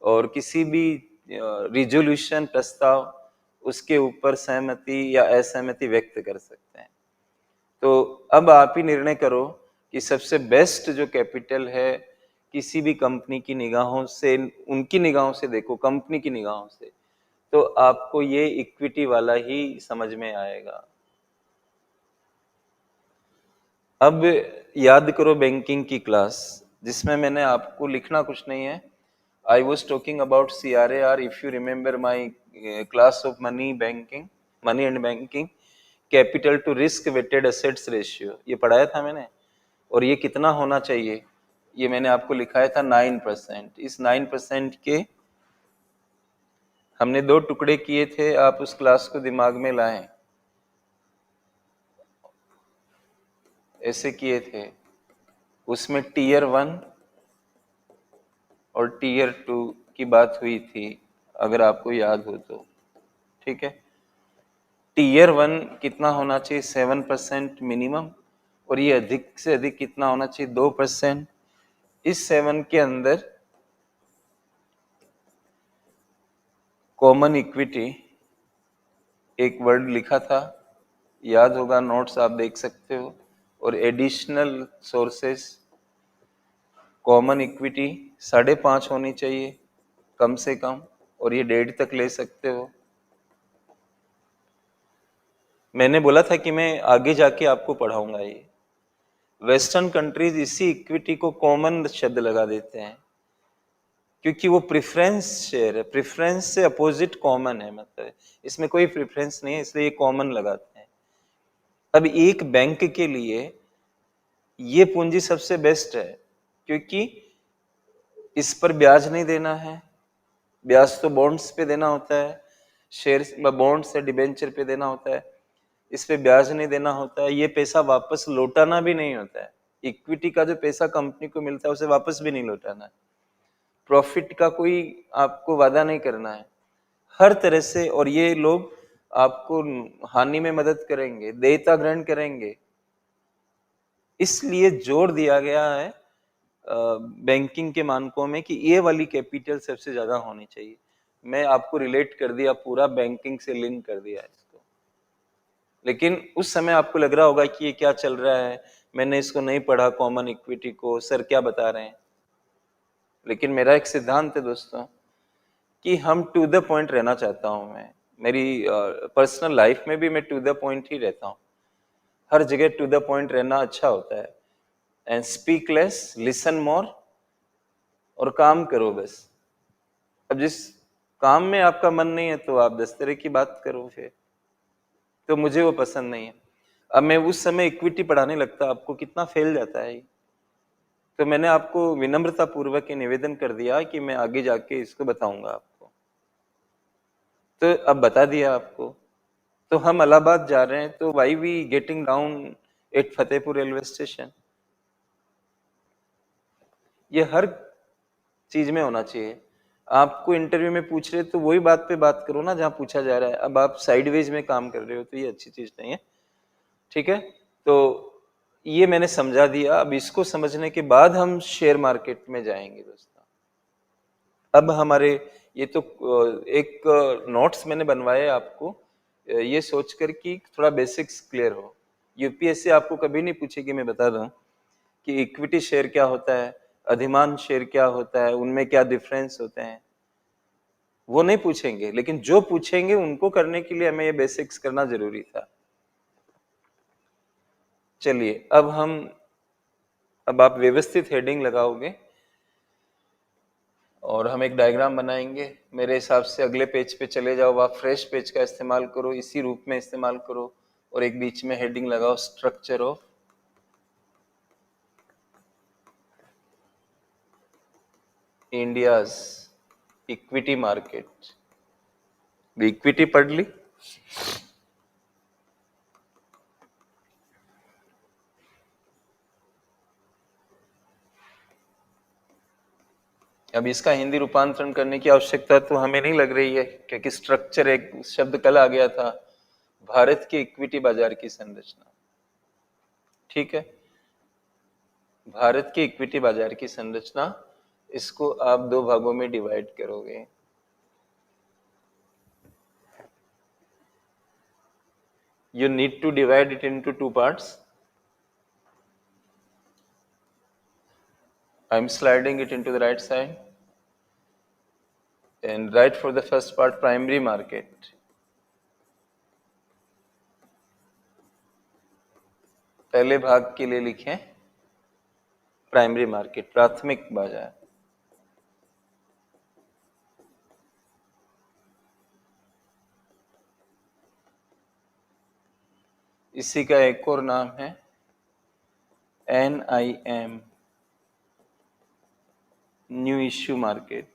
और किसी भी रिजोल्यूशन प्रस्ताव उसके ऊपर सहमति या असहमति व्यक्त कर सकते हैं। तो अब आप ही निर्णय करो कि सबसे बेस्ट जो कैपिटल है किसी भी कंपनी की निगाहों से, उनकी निगाहों से देखो, कंपनी की निगाहों से, तो आपको ये इक्विटी वाला ही समझ में आएगा। अब याद करो बैंकिंग की क्लास, जिसमें मैंने आपको लिखना कुछ नहीं है। I was talking about CRAR, if you remember my class of money banking, money and banking, capital to risk weighted assets ratio, ये पढ़ाया था मैंने। और ये कितना होना चाहिए, ये मैंने आपको लिखाया था 9%। इस 9% के हमने 2 टुकड़े किए थे, आप उस क्लास को दिमाग में लाएं। ऐसे किए थे, उसमें Tier 1 और Tier 2 की बात हुई थी, अगर आपको याद हो तो। ठीक है, Tier 1 कितना होना चाहिए, 7% मिनिमम, और ये अधिक से अधिक कितना होना चाहिए, 2%। इस 7 के अंदर कॉमन इक्विटी एक वर्ड लिखा था, याद होगा, नोट्स आप देख सकते हो। और एडिशनल सोर्सेस, कॉमन इक्विटी 5.5 होनी चाहिए कम से कम, और ये 1.5 तक ले सकते हो। मैंने बोला था कि मैं आगे जाके आपको पढ़ाऊंगा ये। वेस्टर्न कंट्रीज इसी इक्विटी को कॉमन शब्द लगा देते हैं क्योंकि वो प्रेफरेंस शेयर है, प्रेफरेंस से अपोजिट कॉमन है, मतलब इसमें कोई प्रेफरेंस नहीं है, इसलिए ये कॉमन लगाते हैं। अब एक बैंक के लिए ये पूंजी सबसे बेस्ट है क्योंकि इस पर ब्याज नहीं देना है, ब्याज तो बॉन्ड्स पे देना होता है, शेयर बॉन्ड से डिबेंचर पे देना होता है, इस पे ब्याज नहीं देना होता है, ये पैसा वापस लौटाना भी नहीं होता है। इक्विटी का जो पैसा कंपनी को मिलता है उसे वापस भी नहीं लौटाना है। प्रॉफिट का कोई आपको वादा नहीं करना है हर तरह से, और ये लोग आपको हानि में मदद करेंगे, देयता ग्रहण करेंगे। इसलिए जोर दिया गया है बैंकिंग के मानकों में कि ये वाली कैपिटल सबसे ज्यादा होनी चाहिए। मैं आपको रिलेट कर दिया, पूरा बैंकिंग से लिंक कर दिया इसको। लेकिन उस समय आपको लग रहा होगा कि ये क्या चल रहा है, मैंने इसको नहीं पढ़ा कॉमन इक्विटी को, सर क्या बता रहे हैं। लेकिन मेरा एक सिद्धांत है दोस्तों कि हम टू द पॉइंट रहना चाहता हूं मैं। मेरी पर्सनल लाइफ में भी मैं टू द पॉइंट ही रहता हूं। हर जगह टू द पॉइंट रहना अच्छा होता है। And speak less, listen more, और काम करो बस। अब जिस काम में आपका मन नहीं है तो आप 10 तरह की बात करो फिर, तो मुझे वो पसंद नहीं है। अब मैं उस समय इक्विटी पढ़ाने लगता, आपको कितना फेल जाता है। तो मैंने आपको विनम्रता पूर्वक ये निवेदन कर दिया कि मैं आगे जाके इसको बताऊंगा आपको, तो अब बता दिया आपको। तो हम इलाहाबाद जा रहे हैं, तो why we getting down at Fatehpur railway station. ये हर चीज में होना चाहिए। आपको इंटरव्यू में पूछ रहे तो वही बात पे बात करो ना जहां पूछा जा रहा है। अब आप साइडवेज में काम कर रहे हो तो ये अच्छी चीज नहीं है, ठीक है। तो ये मैंने समझा दिया। अब इसको समझने के बाद हम शेयर मार्केट में जाएंगे दोस्तों। अब हमारे ये तो एक नोट्स मैंने बनवाए आपको, ये सोचकर कि थोड़ा बेसिक्स क्लियर हो। यूपीएससी आपको कभी नहीं पूछेगी, मैं बता दूं, कि इक्विटी शेयर क्या होता है, अधिमान शेयर क्या होता है, उनमें क्या डिफरेंस होते हैं, वो नहीं पूछेंगे। लेकिन जो पूछेंगे उनको करने के लिए हमें ये बेसिक्स करना जरूरी था। चलिए अब आप व्यवस्थित हेडिंग लगाओगे और हम एक डायग्राम बनाएंगे। मेरे हिसाब से अगले पेज पे चले जाओ, आप फ्रेश पेज का इस्तेमाल करो, इसी रूप में इस्तेमाल करो, और एक बीच में हेडिंग लगाओ, structure of India's equity market. Equity पढ़ ली। अब इसका हिंदी रूपांतरण करने की आवश्यकता तो हमें नहीं लग रही है, क्योंकि स्ट्रक्चर एक शब्द कल आ गया था, भारत के इक्विटी बाजार की संरचना। ठीक है, भारत के इक्विटी बाजार की संरचना, इसको आप दो भागों में डिवाइड करोगे। You need to divide it into two parts. I'm sliding it into the right side. And write for the first part primary market. पहले भाग के लिए लिखें प्राइमरी मार्केट, प्राथमिक बाजार। इसी का एक और नाम है NIM, न्यू इश्यू मार्केट।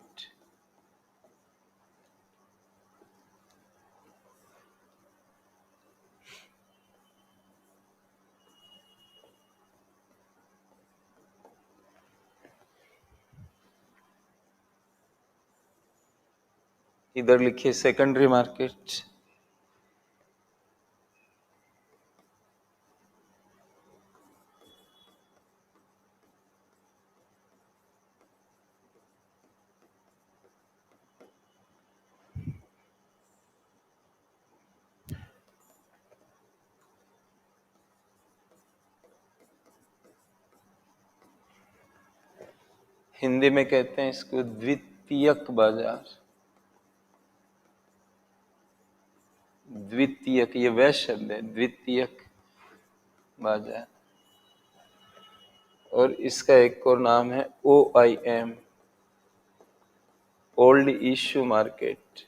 इधर लिखिए सेकेंडरी मार्केट। हिंदी में कहते हैं इसको द्वितीयक बाजार। द्वितीयक, ये वह शब्द है, द्वितीयक बाजार। और इसका एक और नाम है OIM, old issue market.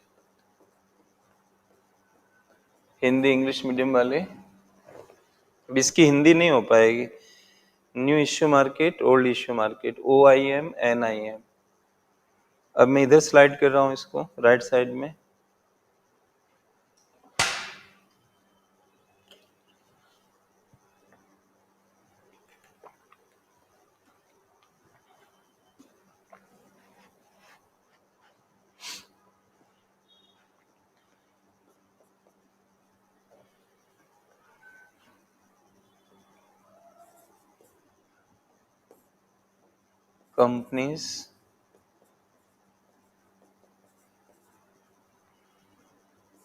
Hindi English medium वाले, अब इसकी हिंदी नहीं हो पाएगी। New issue market, old issue market, OIM NIM। अब मैं इधर स्लाइड कर रहा हूं इसको राइट साइड में। companies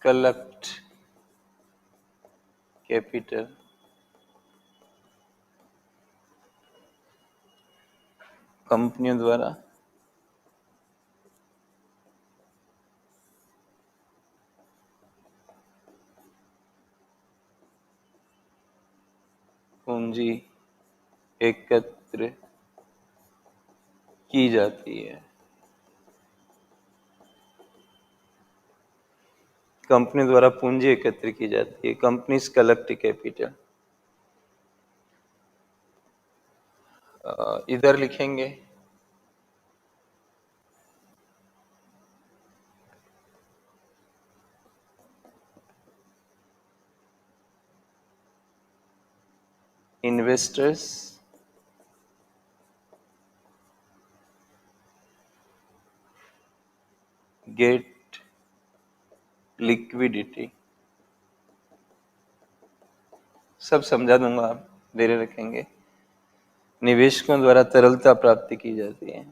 collect capital कंपनियों द्वारा पूंजी एकत्र की जाती है। कंपनी द्वारा पूंजी एकत्र की जाती है। Companies collect capital. इधर लिखेंगे इन्वेस्टर्स गेट लिक्विडिटी। सब समझा दूंगा, आप धैर्य रखेंगे। निवेशकों द्वारा तरलता प्राप्ति की जाती है।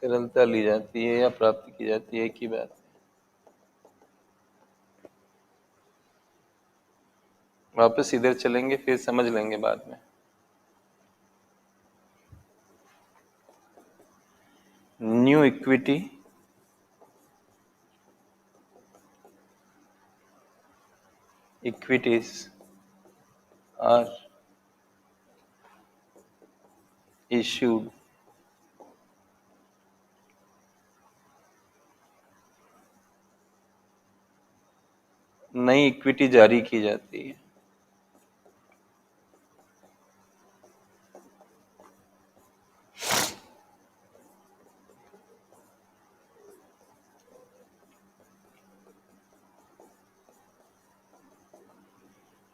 तरलता ली जाती है या प्राप्त की जाती है, एक ही बात है। वापस इधर चलेंगे, फिर समझ लेंगे बाद में। New equity equities are issued नई इक्विटी जारी की जाती है।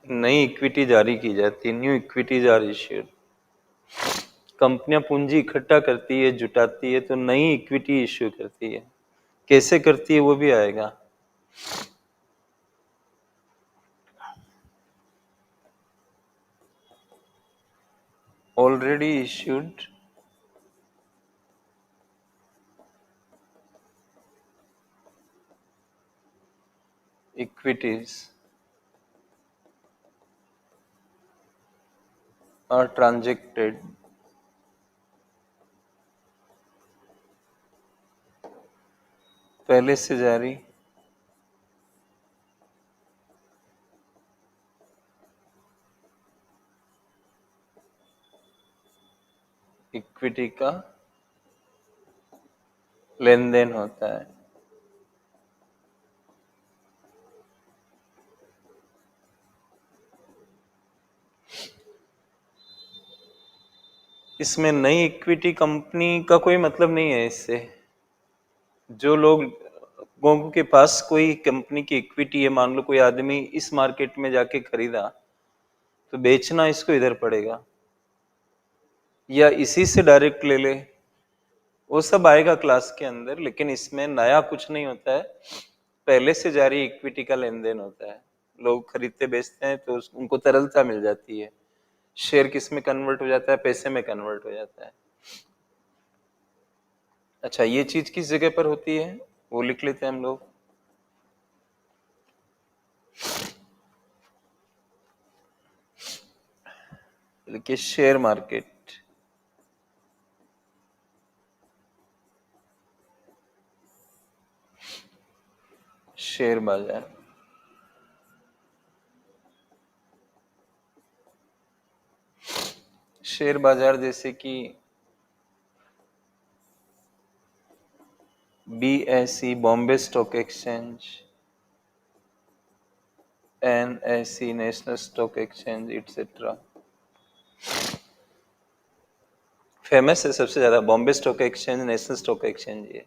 नई इक्विटी जारी की जाती है। New equities are issued. कंपनियां पूंजी इकट्ठा करती है, जुटाती है, तो नई इक्विटी इश्यू करती है। कैसे करती है वो भी आएगा। Already issued equities are transacted पहले से जारी इक्विटी का लेन देन होता है। इसमें नई इक्विटी कंपनी का कोई मतलब नहीं है। इससे जो लोगों के पास कोई कंपनी की इक्विटी है, मान लो कोई आदमी इस मार्केट में जाके खरीदा, तो बेचना इसको इधर पड़ेगा, या इसी से डायरेक्ट ले ले, वो सब आएगा क्लास के अंदर। लेकिन इसमें नया कुछ नहीं होता है, पहले से जारी इक्विटी का लेन देन होता है। लोग खरीदते बेचते हैं तो उनको तरलता मिल जाती है। शेयर किस में कन्वर्ट हो जाता है? पैसे में कन्वर्ट हो जाता है। अच्छा, ये चीज किस जगह पर होती है वो लिख लेते हैं हम लोग। लिखिए शेयर मार्केट। शेयर बाजार। शेयर बाजार जैसे कि BSE Bombay stock exchange, NSE national stock exchange etcetera. Famous है सबसे ज्यादा Bombay stock exchange, national stock exchange. ये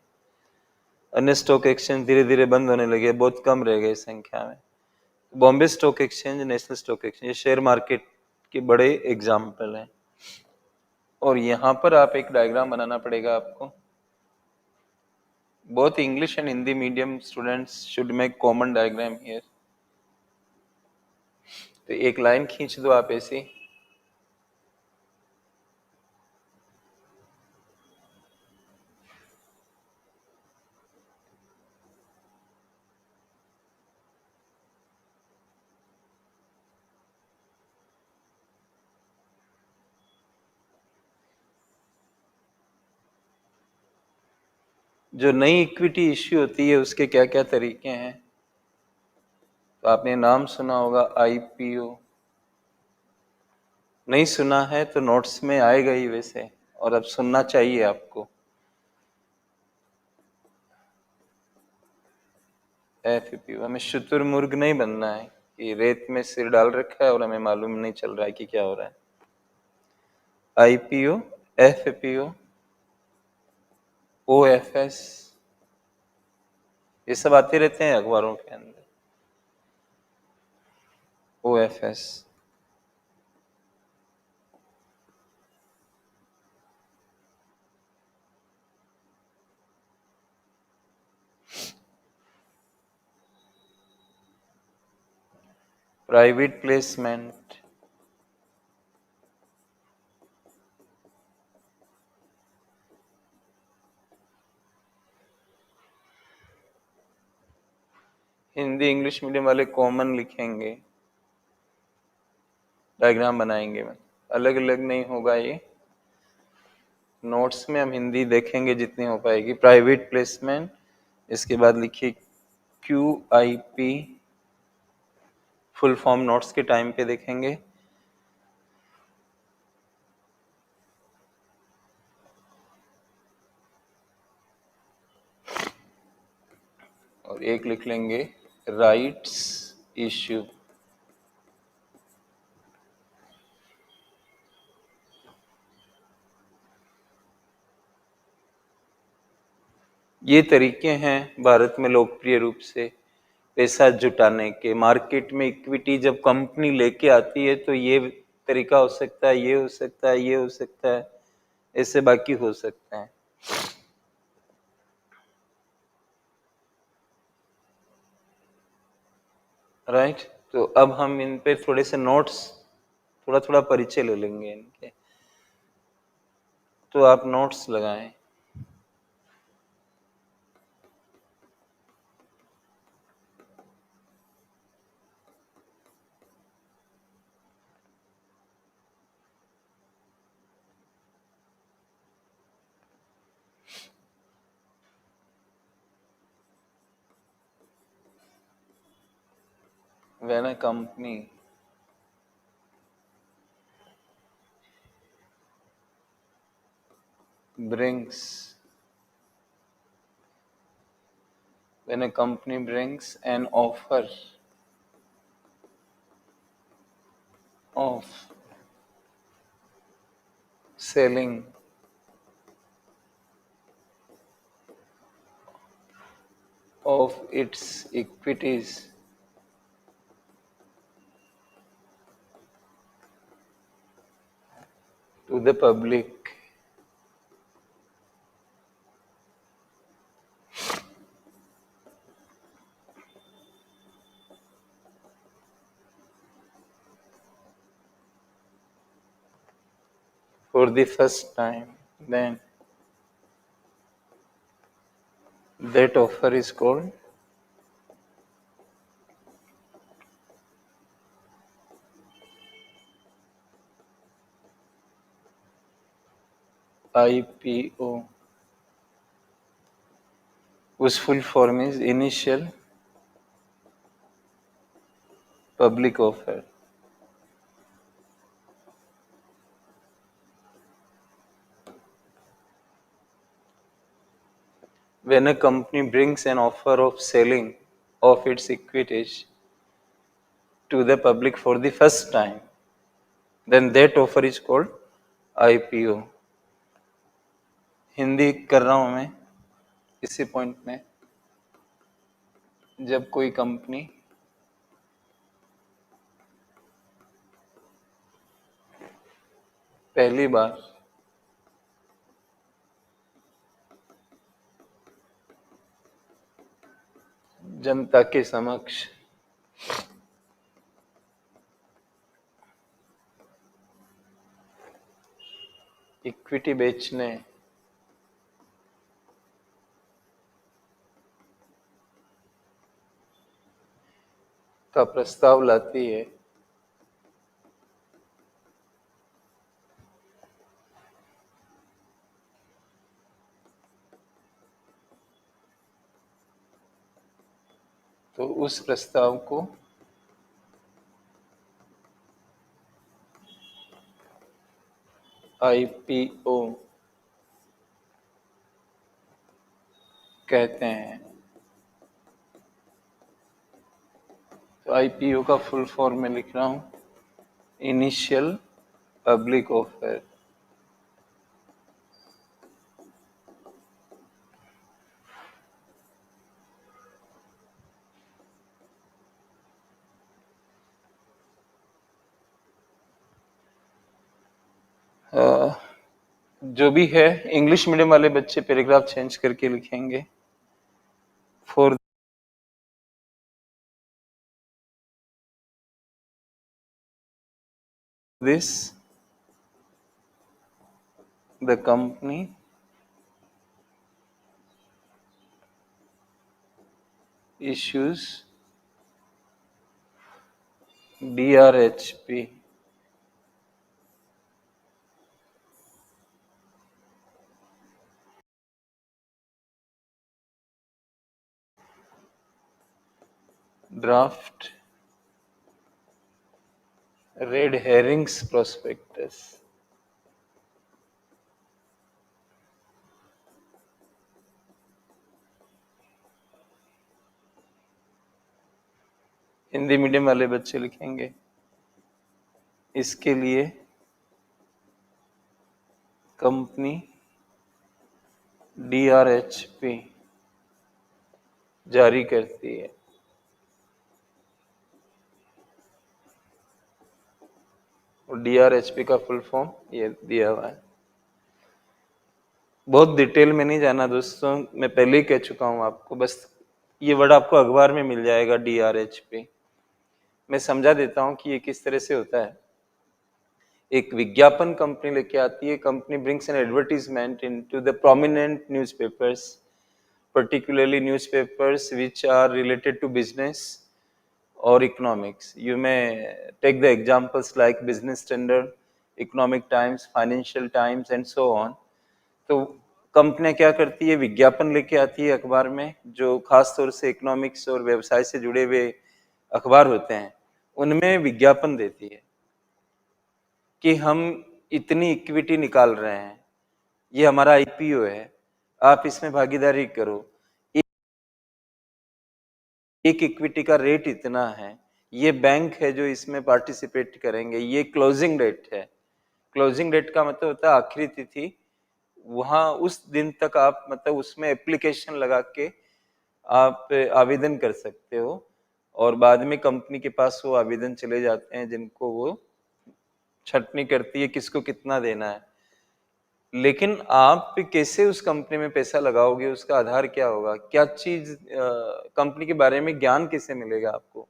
अन्य स्टॉक एक्सचेंज धीरे धीरे बंद होने लगे, बहुत कम रह गए संख्या में। Bombay stock exchange, national stock exchange, ये शेयर मार्केट के बड़े एग्जाम्पल हैं। और यहाँ पर आप एक डायग्राम बनाना पड़ेगा आपको। Both English and Hindi medium students should make common diagram here. तो एक लाइन खींच दो आप ऐसी, जो नई इक्विटी इश्यू होती है उसके क्या क्या तरीके हैं। तो आपने नाम सुना होगा आईपीओ, नहीं सुना है तो नोट्स में आएगा ही वैसे, और अब सुनना चाहिए आपको। एफपीओ, हमें शुतुरमुर्ग नहीं बनना है कि रेत में सिर डाल रखा है और हमें मालूम नहीं चल रहा है कि क्या हो रहा है। आईपीओ, एफपीओ, ओएफएस, ये सब आते रहते हैं अखबारों के अंदर। OFS, private placement, Hindi English medium वाले कॉमन लिखेंगे, डायग्राम बनाएंगे, अलग अलग नहीं होगा ये। नोट्स में हम हिंदी देखेंगे जितनी हो पाएगी। प्राइवेट प्लेसमेंट, इसके बाद लिखिए QIP, फुल फॉर्म नोट्स के टाइम पे देखेंगे। और एक लिख लेंगे राइट्स इश्यू। ये तरीके हैं भारत में लोकप्रिय रूप से पैसा जुटाने के। मार्केट में इक्विटी जब कंपनी लेके आती है तो ये तरीका हो सकता है, ये हो सकता है, ये हो सकता है, ऐसे बाकी हो सकते हैं। राइट, तो अब हम इन पे थोड़े से नोट्स, थोड़ा थोड़ा परिचय ले लेंगे इनके। तो आप नोट्स लगाएं। When a company brings when a company brings an offer of selling of its equities to the public, for the first time, then that offer is called IPO, whose full form is initial public offer. When a company brings an offer of selling of its equities to the public for the first time, then that offer is called IPO. Hindi कर रहा हूं मैं इसी point में। जब कोई company पहली बार जनता के समक्ष इक्विटी बेचने का प्रस्ताव लाती है, तो उस प्रस्ताव को आईपीओ कहते हैं। तो आईपीओ का फुल फॉर्म में लिख रहा हूं, इनिशियल पब्लिक ऑफर। जो भी है, इंग्लिश मीडियम वाले बच्चे पैराग्राफ चेंज करके लिखेंगे। For this the company issues DRHP draft red Hering's prospectus. Hindi medium वाले बच्चे लिखेंगे, इसके लिए कंपनी DRHP जारी करती है। और DRHP का फुल फॉर्म ये दिया हुआ है। बहुत डिटेल में नहीं जाना दोस्तों, मैं पहले ही कह चुका हूं आपको, बस ये वर्ड आपको अखबार में मिल जाएगा DRHP। मैं समझा देता हूं कि ये किस तरह से होता है। एक विज्ञापन कंपनी लेके आती है, company brings N advertisement into the prominent newspapers, particularly newspapers which are related to business or economics. You may take the examples like Business Standard, Economic Times, Financial Times and so on. तो कंपनियां क्या करती है, विज्ञापन लेके आती है अखबार में, जो खास तौर से इकोनॉमिक्स और व्यवसाय से जुड़े हुए अखबार होते हैं उनमें विज्ञापन देती है कि हम इतनी इक्विटी निकाल रहे हैं, ये हमारा आईपीओ है, आप इसमें भागीदारी करो, एक इक्विटी का रेट इतना है, ये बैंक है जो इसमें पार्टिसिपेट करेंगे, ये क्लोजिंग डेट है। क्लोजिंग डेट का मतलब होता है आखिरी तिथि, वहां उस दिन तक आप मतलब उसमें एप्लीकेशन लगा के आप आवेदन कर सकते हो, और बाद में कंपनी के पास वो आवेदन चले जाते हैं जिनको वो छटनी करती है किसको कितना देना है। लेकिन आप कैसे उस कंपनी में पैसा लगाओगे, उसका आधार क्या होगा, क्या चीज कंपनी के बारे में ज्ञान कैसे मिलेगा आपको,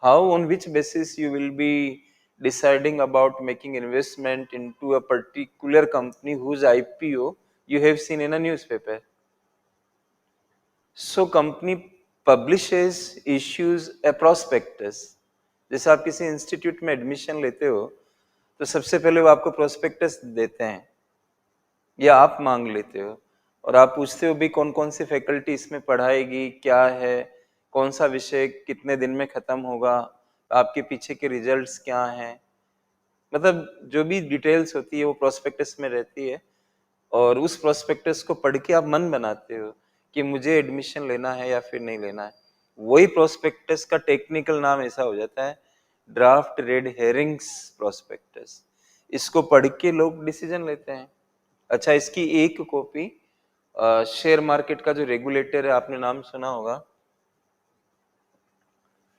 how on which basis you will be deciding about making investment into a particular company whose IPO you have seen in a newspaper. So company publishes, issues a prospectus. जैसे आप किसी इंस्टीट्यूट में एडमिशन लेते हो तो सबसे पहले वो आपको प्रोस्पेक्टस देते हैं या आप मांग लेते हो, और आप पूछते हो भी कौन कौन सी फैकल्टी इसमें पढ़ाएगी, क्या है, कौन सा विषय कितने दिन में खत्म होगा, आपके पीछे के रिजल्ट्स क्या हैं, मतलब जो भी डिटेल्स होती है वो प्रोस्पेक्टस में रहती है। और उस प्रोस्पेक्टस को पढ़ के आप मन बनाते हो कि मुझे एडमिशन लेना है या फिर नहीं लेना है। वही प्रोस्पेक्टस का टेक्निकल नाम ऐसा हो जाता है ड्राफ्ट रेड हेरिंग्स प्रोस्पेक्टस। इसको पढ़ के लोग डिसीजन लेते हैं। अच्छा, इसकी एक कॉपी शेयर मार्केट का जो रेगुलेटर है, आपने नाम सुना होगा,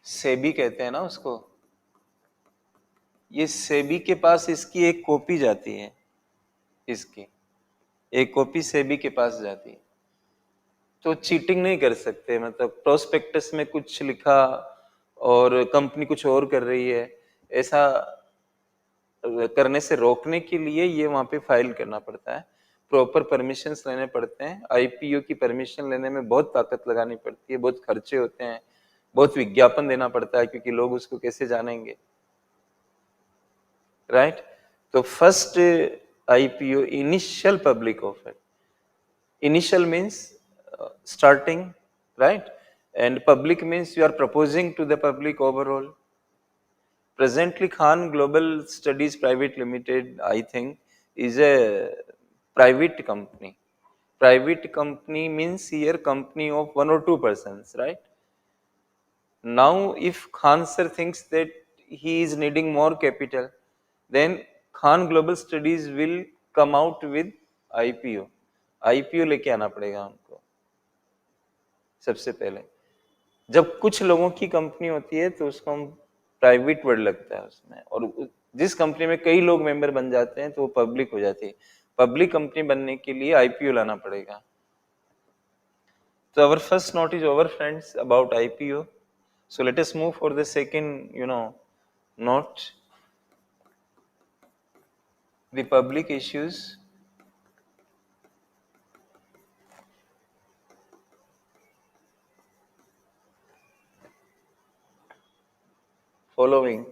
सेबी कहते हैं ना उसको, ये सेबी के पास इसकी एक कॉपी जाती है, इसकी एक कॉपी सेबी के पास जाती है। तो चीटिंग नहीं कर सकते, मतलब प्रोस्पेक्टस में कुछ लिखा और कंपनी कुछ और कर रही है, ऐसा करने से रोकने के लिए ये वहां पे फाइल करना पड़ता है, प्रॉपर परमिशंस लेने पड़ते हैं। आईपीओ की परमिशन लेने में बहुत ताकत लगानी पड़ती है, बहुत खर्चे होते हैं, बहुत विज्ञापन देना पड़ता है, क्योंकि लोग उसको कैसे जानेंगे, राइट। तो first IPO, initial public offer, initial means starting, right, and public means you are proposing to the public overall. Presently Khan Global Studies Private Limited, I think, is a private company. Private company means here company of one or two persons, right? Now if Khan sir thinks that he is needing more capital, then Khan Global Studies will come out with IPO. IPO लेके आना पड़ेगा उनको सबसे पहले। जब कुछ लोगों की कंपनी होती है तो उसको हम प्राइवेट वर्ड लगता है उसमें, और जिस कंपनी में कई लोग मेंबर बन जाते हैं तो वो पब्लिक हो जाती है। पब्लिक कंपनी बनने के लिए आईपीओ लाना पड़ेगा। तो our first note is over friends about IPO. So let us move for the second note, the public issues. Following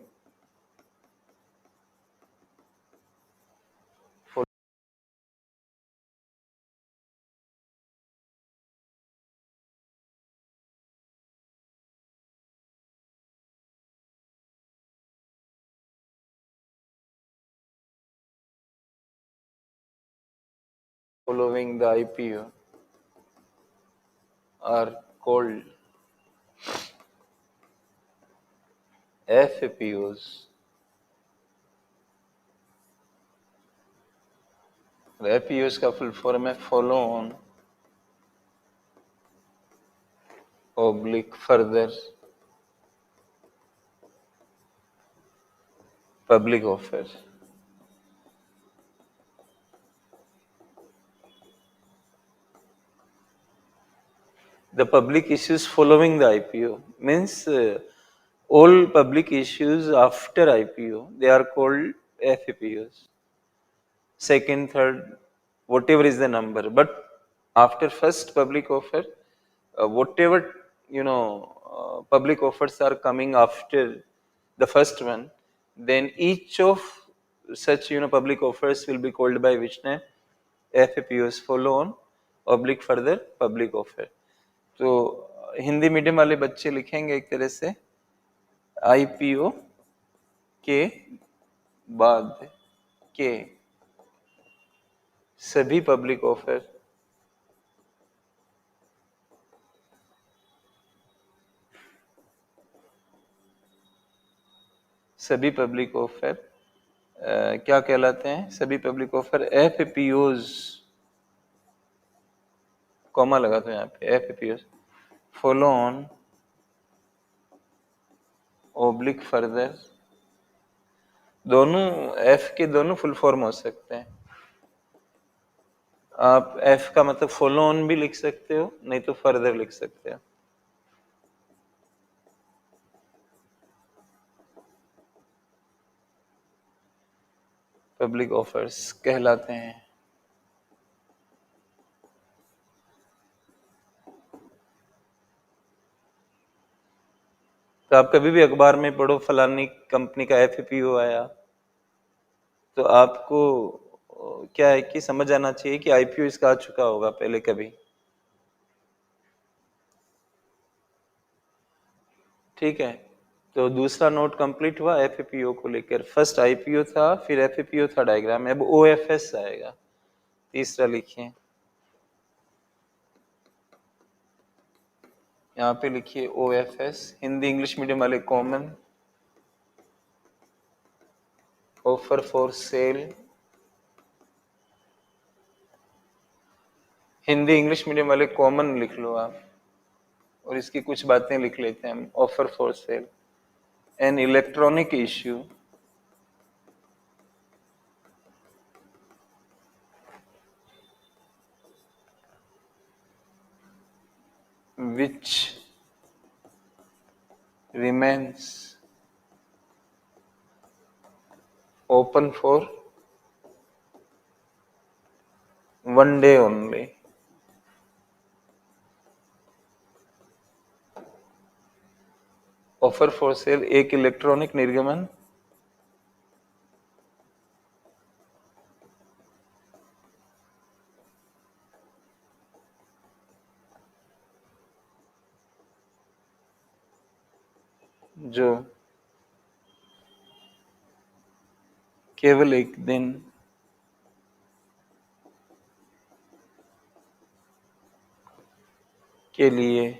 the IPO are called FPOs. FPOs का फुल फॉर्म है follow on oblique further public offer. The public issues following the IPO means all public issues after IPO, they are called FPOs. Second, third, whatever is the number. But after first public offer, whatever public offers are coming after the first one, then each of such public offers will be called by which name? FPOs, follow on oblique further public offer. तो Hindi medium वाले बच्चे लिखेंगे एक तरह से IPO के बाद के सभी पब्लिक ऑफर क्या कहलाते हैं? सभी पब्लिक ऑफर एफपीओज, कॉमा लगा दो यहाँ पे, FPOs follow on oblique further. दोनों एफ के दोनों फुल फॉर्म हो सकते हैं। आप एफ का मतलब फॉलो ऑन भी लिख सकते हो, नहीं तो फर्दर लिख सकते हो। पब्लिक ऑफर्स कहलाते हैं। तो आप कभी भी अखबार में पढ़ो फलानी कंपनी का एफपीओ आया, तो आपको क्या है कि समझ आना चाहिए कि आईपीओ इसका आ चुका होगा पहले कभी। ठीक है, तो दूसरा नोट कंप्लीट हुआ एफपीओ को लेकर। फर्स्ट आईपीओ था, फिर एफपीओ था डायग्राम में, अब ओएफएस आएगा। तीसरा लिखिए, यहाँ पे लिखिए ओएफएस, हिंदी इंग्लिश मीडियम वाले common, offer for sale. Hindi English medium वाले कॉमन लिख लो आप, और इसकी कुछ बातें लिख लेते हैं हम। Offer for sale, an electronic issue which remains open for 1 day only. Offer for sale एक इलेक्ट्रॉनिक निर्गमन जो केवल एक दिन के लिए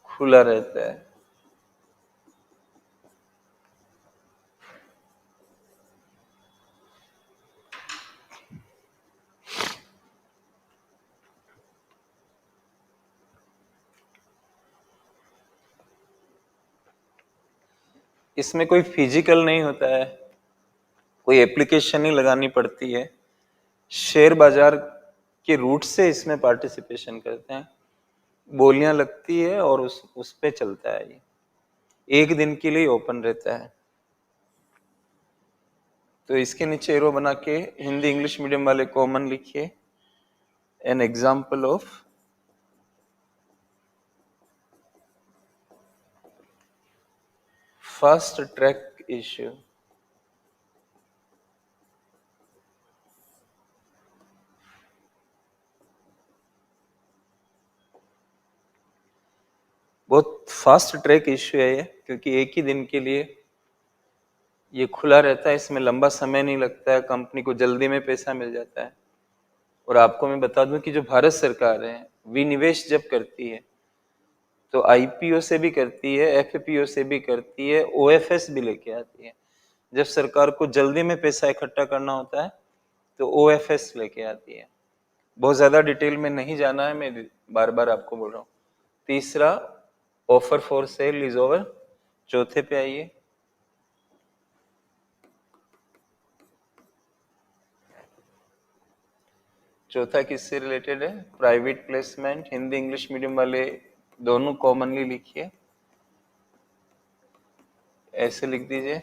खुला रहता है। इसमें कोई फिजिकल नहीं होता है, कोई एप्लीकेशन नहीं लगानी पड़ती है, शेयर बाजार के रूट से इसमें पार्टिसिपेशन करते हैं, बोलियां लगती है और उस पे चलता है। ये एक दिन के लिए ओपन रहता है। तो इसके नीचे एरो बना के हिंदी इंग्लिश मीडियम वाले कॉमन लिखिए, an example of fast track issue. बहुत फास्ट ट्रैक इश्यू है ये, क्योंकि एक ही दिन के लिए ये खुला रहता है, इसमें लंबा समय नहीं लगता है, कंपनी को जल्दी में पैसा मिल जाता है। और आपको मैं बता दूं कि जो भारत सरकार है विनिवेश जब करती है तो आईपीओ से भी करती है, एफपीओ से भी करती है, ओएफएस भी लेके आती है। जब सरकार को जल्दी में पैसा इकट्ठा करना होता है तो ओएफएस लेके आती है। बहुत ज्यादा डिटेल में नहीं जाना है, मैं बार बार आपको बोल रहा हूँ। तीसरा, offer for sale is over. चौथे पे आइए, चौथा किससे रिलेटेड है? Private placement. Hindi English medium वाले दोनों कॉमनली लिखिए, ऐसे लिख दीजिए,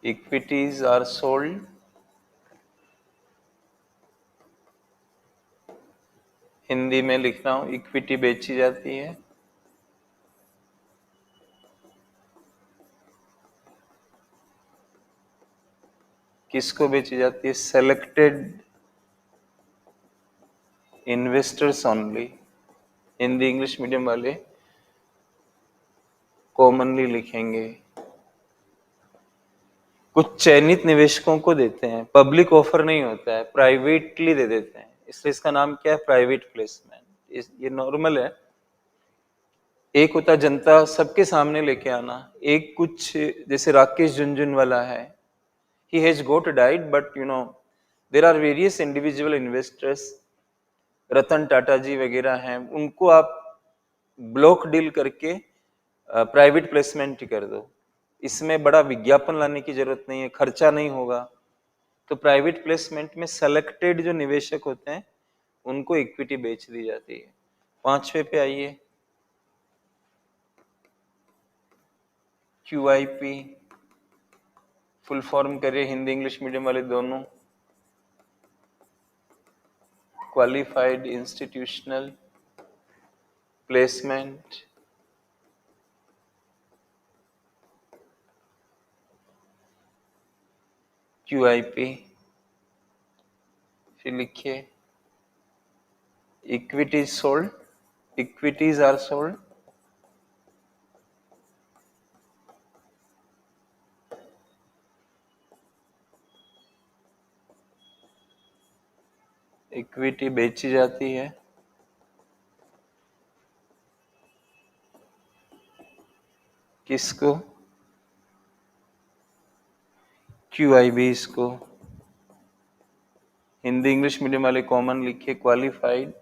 इक्विटीज आर सोल्ड, हिंदी में लिख रहा हूं, इक्विटी बेची जाती है। किसको बेची जाती है? Selected investors only. Hindi English medium वाले कॉमनली लिखेंगे, कुछ चयनित निवेशकों को देते हैं, पब्लिक ऑफर नहीं होता है, प्राइवेटली दे देते हैं, इसलिए इसका नाम क्या है? Private placement. ये नॉर्मल है। एक होता है जनता सबके सामने लेके आना, एक कुछ जैसे राकेश झुनझुनवाला है, he has got died, but there are various individual investors, Ratan Tata जी वगैरह हैं, उनको आप ब्लॉक डील करके प्राइवेट प्लेसमेंट कर दो। इसमें बड़ा विज्ञापन लाने की जरूरत नहीं है, खर्चा नहीं होगा। तो प्राइवेट प्लेसमेंट में सेलेक्टेड जो निवेशक होते हैं उनको इक्विटी बेच दी जाती है। पांचवे पे आइए, क्यूआईपी फुल फॉर्म करिए हिंदी इंग्लिश मीडियम वाले दोनों, क्वालिफाइड इंस्टीट्यूशनल प्लेसमेंट। क्यूआईपी, फिर लिखिए equities sold, equities are sold, equity बेची जाती है। किसको? क्यूआईबीज को। हिंदी इंग्लिश मीडियम वाले कॉमन लिखिए, qualified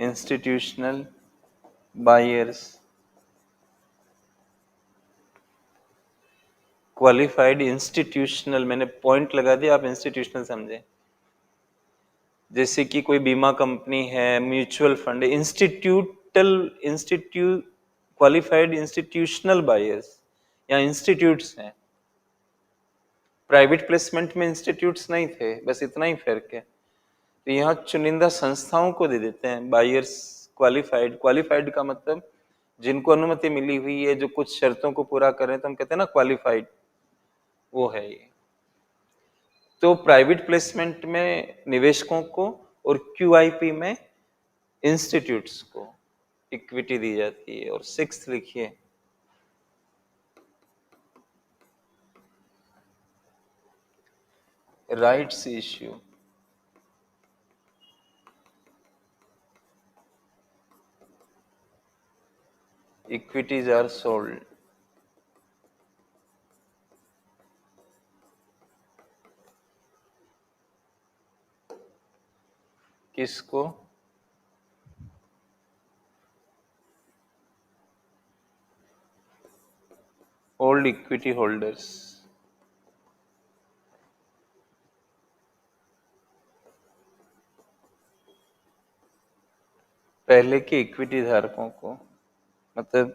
institutional buyers. Qualified institutional, मैंने पॉइंट लगा दिया, आप इंस्टीट्यूशनल समझे। जैसे कि कोई बीमा कंपनी है, म्यूचुअल फंड है, इंस्टीट्यूट क्वालिफाइड इंस्टीट्यूशनल बायर्स या इंस्टीट्यूट्स हैं। प्राइवेट प्लेसमेंट में इंस्टीट्यूट्स नहीं थे, बस इतना ही फर्क है। तो यहाँ चुनिंदा संस्थाओं को दे देते हैं बायर्स क्वालिफाइड। क्वालिफाइड का मतलब जिनको अनुमति मिली हुई है, जो कुछ शर्तों को पूरा कर रहे हैं, तो हम कहते हैं ना क्वालिफाइड, वो है ये। तो प्राइवेट प्लेसमेंट में निवेशकों को और क्यूआईपी में इंस्टीट्यूट्स को इक्विटी दी जाती है। और सिक्स्थ लिखिए, rights issue. Equities are sold. किसको? Old equity holders. पहले के इक्विटी धारकों को, मतलब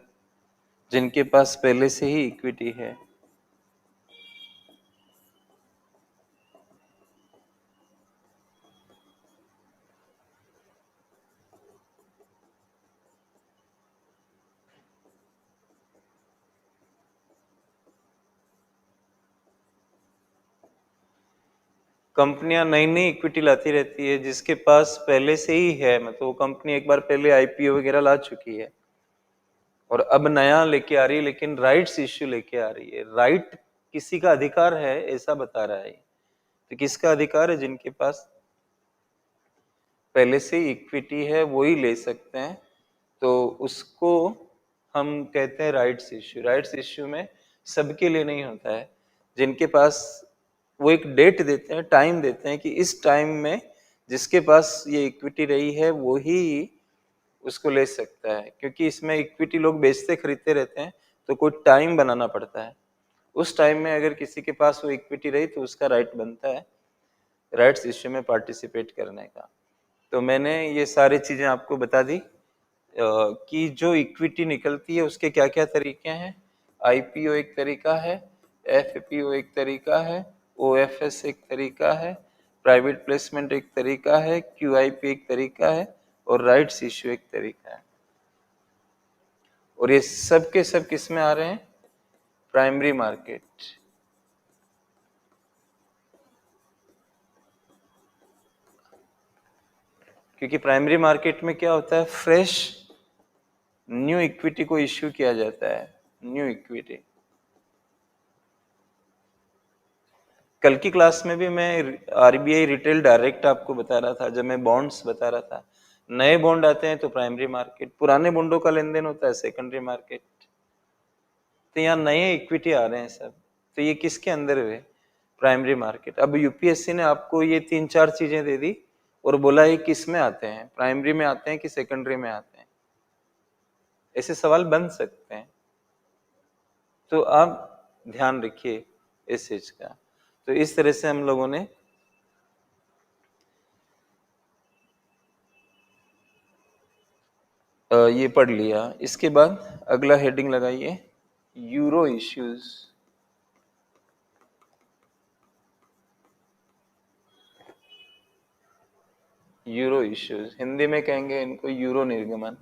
जिनके पास पहले से ही इक्विटी है। कंपनियां नई नई इक्विटी लाती रहती है, जिसके पास पहले से ही है, मतलब वो कंपनी एक बार पहले आईपीओ वगैरह ला चुकी है और अब नया लेके आ रही है, लेकिन राइट्स इश्यू लेके आ रही है। राइट किसी का अधिकार है ऐसा बता रहा है। तो किसका अधिकार है? जिनके पास पहले से इक्विटी है वो ही ले सकते हैं, तो उसको हम कहते हैं राइट्स इश्यू। राइट्स इश्यू में सबके लिए नहीं होता है। जिनके पास, वो एक डेट देते हैं, टाइम देते हैं कि इस टाइम में जिसके पास ये इक्विटी रही है वो ही उसको ले सकता है। क्योंकि इसमें इक्विटी लोग बेचते खरीदते रहते हैं, तो कोई टाइम बनाना पड़ता है। उस टाइम में अगर किसी के पास वो इक्विटी रही तो उसका राइट बनता है राइट्स इश्यू में पार्टिसिपेट करने का। तो मैंने ये सारी चीजें आपको बता दी कि जो इक्विटी निकलती है उसके क्या क्या तरीके हैं। आईपीओ एक तरीका है, एफपीओ एक तरीका है, ओएफएस एक तरीका है, प्राइवेट प्लेसमेंट एक तरीका है, क्यूआईपी एक तरीका है और राइट्स इश्यू एक तरीका है। और ये सब के सब किस में आ रहे हैं? Primary market. क्योंकि प्राइमरी मार्केट में क्या होता है? फ्रेश न्यू इक्विटी को इश्यू किया जाता है। New equity. कल की क्लास में भी मैं आरबीआई रिटेल डायरेक्ट आपको बता रहा था, जब मैं बॉन्ड्स बता रहा था। नए बॉन्ड आते हैं तो प्राइमरी मार्केट, पुराने बॉन्डों का लेन देन होता है सेकेंडरी मार्केट। तो यहाँ नए इक्विटी आ रहे हैं सब, तो ये किसके अंदर हुए? Primary market. अब यूपीएससी ने आपको ये 3-4 चीजें दे दी और बोला ये किस में आते हैं, प्राइमरी में आते हैं कि सेकेंडरी में आते हैं। ऐसे सवाल बन सकते हैं, तो आप ध्यान रखिए इस चीज का। तो इस तरह से हम लोगों ने ये पढ़ लिया। इसके बाद अगला हेडिंग लगाइए, euro issues. Euro issues Hindi में कहेंगे इनको यूरो निर्गमन।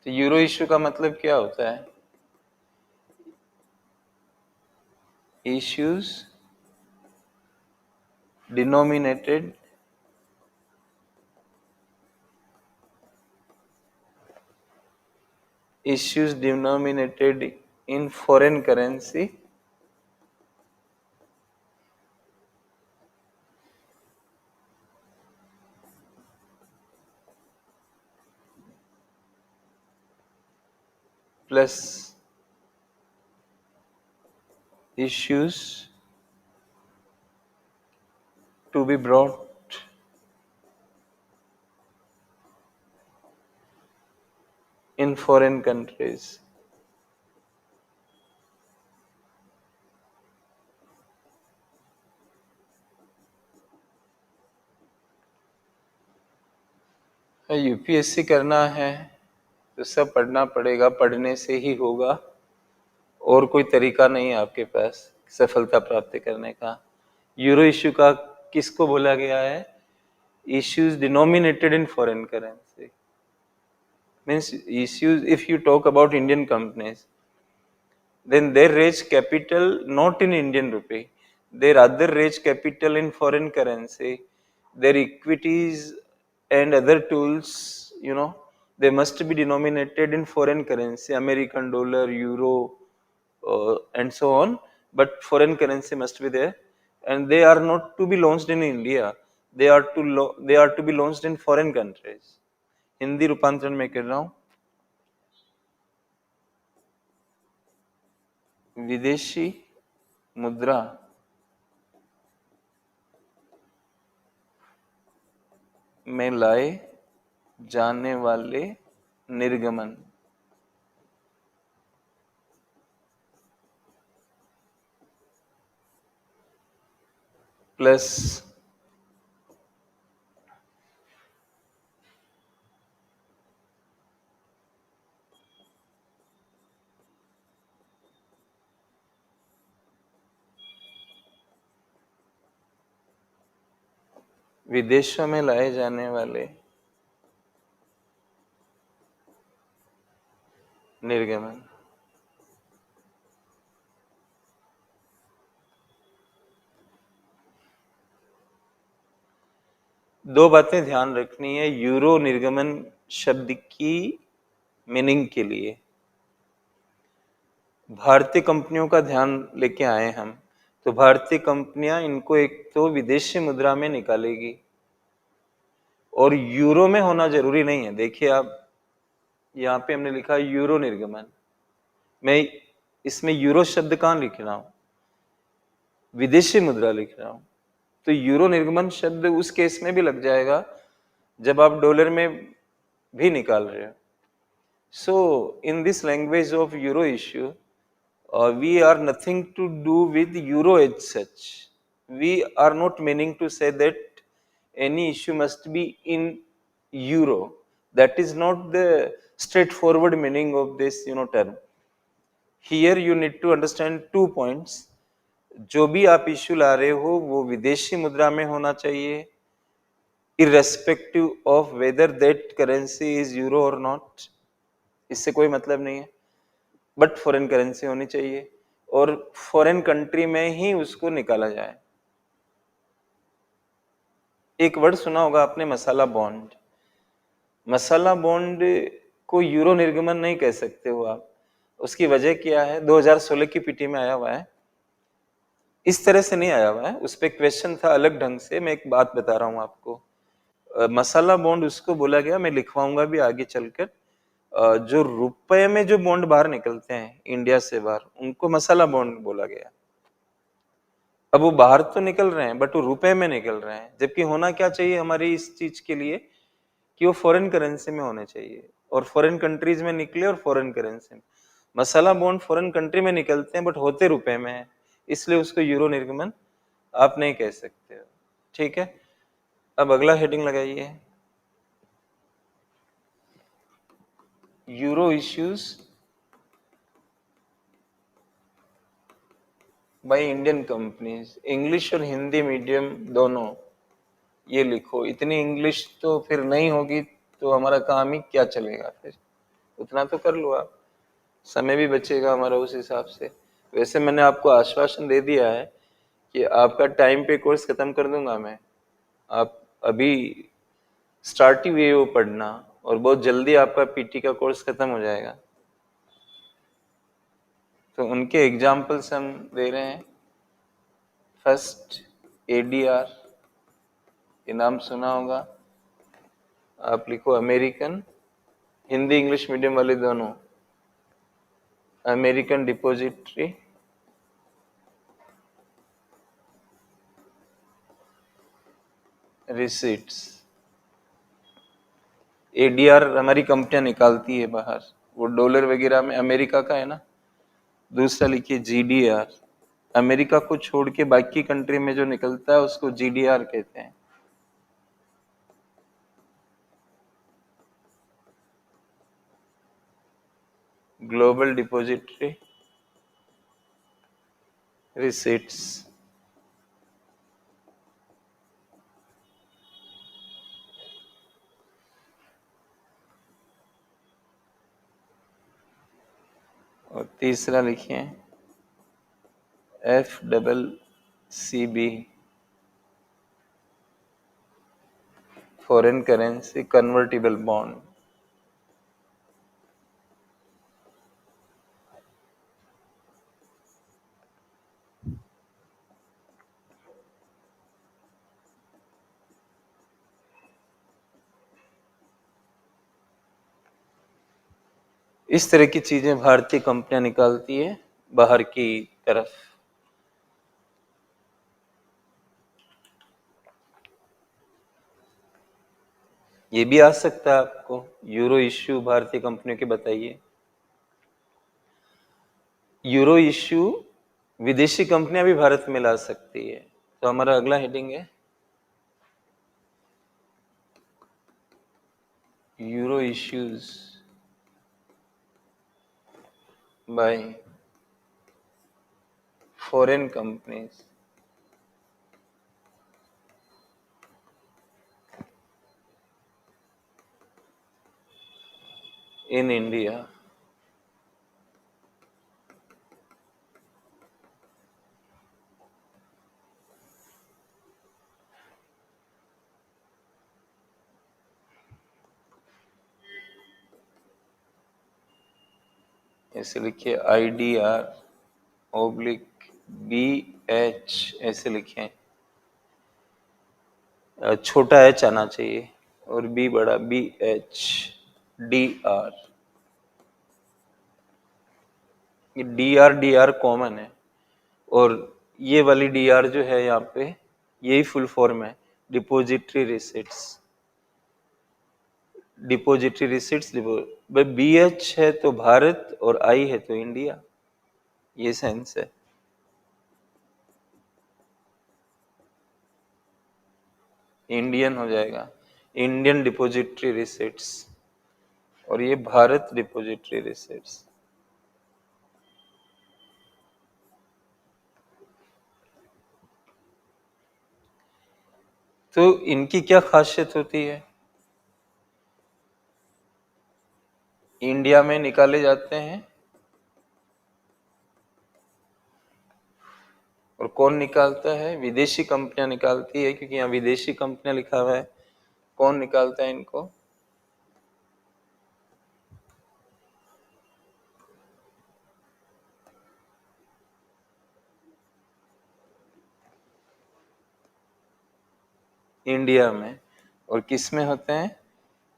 तो यूरो इश्यू का मतलब क्या होता है? Issues denominated issues denominated in foreign currency plus issues to be brought in foreign countries. UPSC करना है तो सब पढ़ना पड़ेगा, पढ़ने से ही होगा, और कोई तरीका नहीं है आपके पास सफलता प्राप्त करने का। यूरो इश्यू का किसको बोला गया है? issues denominated in foreign currency. Means issues, if you talk about Indian companies, then they raise capital not in Indian rupee. They rather raise capital in foreign currency. Their equities and other tools, they must be denominated in foreign currency, American dollar, euro, and so on. But foreign currency must be there, and they are not to be launched in India. they are to be launched in foreign countries. Hindi रूपांतरण में कर रहा हूं, विदेशी मुद्रा में लाए जाने वाले निर्गमन प्लस विदेशों में लाए जाने वाले निर्गमन। दो बातें ध्यान रखनी है यूरो निर्गमन शब्द की मीनिंग के लिए। भारतीय कंपनियों का ध्यान लेके आए हम, तो भारतीय कंपनियां इनको एक तो विदेशी मुद्रा में निकालेगी, और यूरो में होना जरूरी नहीं है। देखिए आप, यहाँ पे हमने लिखा यूरो निर्गमन, मैं इसमें यूरो शब्द कहाँ लिख रहा हूं? विदेशी मुद्रा लिख रहा हूं। तो यूरो निर्गमन शब्द उस केस में भी लग जाएगा जब आप डॉलर में भी निकाल रहे हो। So in this language of euro issue, we are nothing to do with euro as such. We are not meaning to say that any issue must be in euro. That is not the straightforward meaning of this term. Here you need to understand 2 points. जो भी आप issue ला रहे हो वो विदेशी मुद्रा में होना चाहिए, irrespective of whether that currency is euro or not. इससे कोई मतलब नहीं है, बट फॉरेन करेंसी होनी चाहिए, और फॉरेन कंट्री में ही उसको निकाला जाए। एक वर्ड सुना होगा आपने, मसाला बॉन्ड। मसाला बॉन्ड को यूरो निर्गमन नहीं कह सकते हो आप। उसकी वजह क्या है? 2016 की पीटी में आया हुआ है, इस तरह से नहीं आया हुआ है, उस पर क्वेश्चन था अलग ढंग से। मैं एक बात बता रहा हूं आपको, मसाला बॉन्ड उसको बोला गया, मैं लिखवाऊंगा भी आगे चलकर। जो रुपए में जो बॉन्ड बाहर निकलते हैं इंडिया से बाहर, उनको मसाला बॉन्ड बोला गया। अब वो बाहर तो निकल रहे हैं बट वो रुपए में निकल रहे हैं, जबकि होना क्या चाहिए हमारी इस चीज के लिए कि वो फॉरेन करेंसी में होने चाहिए, और फॉरेन कंट्रीज में निकले और फॉरेन करेंसी में। मसाला बॉन्ड फॉरेन कंट्री में निकलते हैं बट होते रुपए में है, इसलिए उसको यूरो निर्गमन आप नहीं कह सकते हो। ठीक है, अब अगला हेडिंग लगाइए, euro issues by Indian companies. English और हिंदी मीडियम दोनों ये लिखो। इतनी इंग्लिश तो फिर नहीं होगी तो हमारा काम ही क्या चलेगा, फिर उतना तो कर लो आप, समय भी बचेगा हमारा उस हिसाब से। वैसे मैंने आपको आश्वासन दे दिया है कि आपका टाइम पे कोर्स खत्म कर दूंगा मैं। आप अभी स्टार्ट ही हुए हो पढ़ना, और बहुत जल्दी आपका पीटी का कोर्स खत्म हो जाएगा। तो उनके एग्जाम्पल्स हम दे रहे हैं। फर्स्ट, एडीआर, ये नाम सुना होगा, आप लिखो अमेरिकन, हिंदी इंग्लिश मीडियम वाले दोनों। American Depository Receipts, ADR हमारी कंपनियां निकालती है बाहर, वो डॉलर वगैरह में अमेरिका का है ना। दूसरा लिखिए GDR, अमेरिका को छोड़ के बाकी कंट्री में जो निकलता है उसको GDR कहते हैं। Global depository receipts. और तीसरा लिखिए FCCB, foreign currency convertible bond. इस तरह की चीजें भारतीय कंपनियां निकालती है बाहर की तरफ। ये भी आ सकता है आपको, यूरो इश्यू भारतीय कंपनियों के बताइए। यूरो इश्यू विदेशी कंपनियां भी भारत में ला सकती है। तो हमारा अगला हेडिंग है euro issues by foreign companies in India. ऐसे लिखिए IDR ओब्लिक BH, ऐसे लिखें, छोटा h आना चाहिए और B बड़ा, BHDR। ये DR कॉमन है, और ये वाली DR जो है यहाँ पे, यही फुल फॉर्म है depository receipts. Depository receipts BH है तो भारत और I है तो इंडिया, ये सेंस है। इंडियन हो जाएगा, इंडियन डिपॉजिटरी रिसिट्स, और ये भारत डिपॉजिटरी रिसिट्स। तो इनकी क्या खासियत होती है? इंडिया में निकाले जाते हैं, और कौन निकालता है? विदेशी कंपनियां निकालती है, क्योंकि यहाँ विदेशी कंपनियां लिखा हुआ है। कौन निकालता है इनको? इंडिया में। और किस में होते हैं?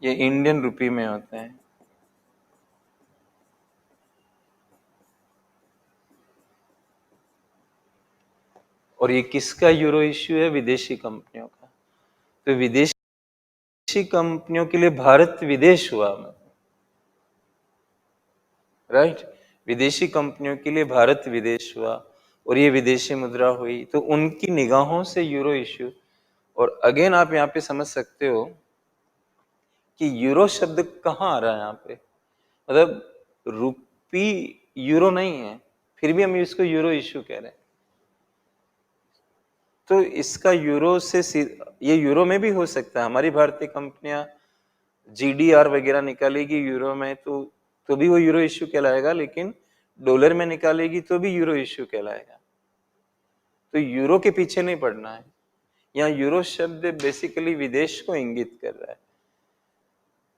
ये इंडियन रुपी में होते हैं। और ये किसका यूरो इश्यू है? विदेशी कंपनियों का। तो विदेशी कंपनियों के लिए भारत विदेश हुआ, राइट। विदेशी कंपनियों के लिए भारत विदेश हुआ, और ये विदेशी मुद्रा हुई, तो उनकी निगाहों से यूरो इश्यू। और अगेन आप यहाँ पे समझ सकते हो कि यूरो शब्द कहाँ आ रहा है यहाँ पे। मतलब रुपी यूरो नहीं है, फिर भी हम इसको यूरो इश्यू कह रहे हैं। तो इसका यूरो से ये यूरो में भी हो सकता है। हमारी भारतीय कंपनियां GDR वगैरह निकालेगी यूरो में, तो भी वो यूरो इश्यू कहलाएगा, लेकिन डॉलर में निकालेगी तो भी यूरो इश्यू कहलाएगा। तो यूरो के पीछे नहीं पड़ना है। यहाँ यूरो शब्द बेसिकली विदेश को इंगित कर रहा है।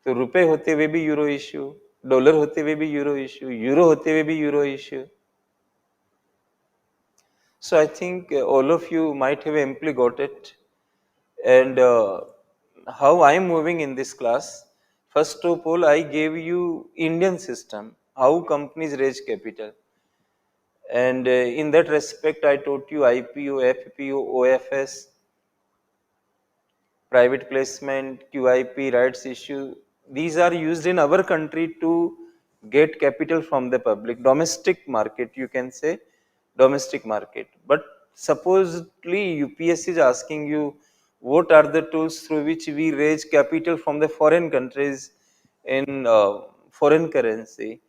तो रुपए होते हुए भी यूरो इश्यू, डॉलर होते हुए भी यूरो इश्यू, यूरो होते हुए भी euro issue. So I think all of you might have amply got it. And how I am moving in this class, first of all, I gave you Indian system. how companies raise capital. And in that respect, I taught you IPO, FPO, OFS, private placement, QIP, rights issue. These are used in our country to get capital from the public. Domestic market, you can say, domestic market. But supposedly UPSC is asking you, what are the tools through which we raise capital from the foreign countries in foreign currency?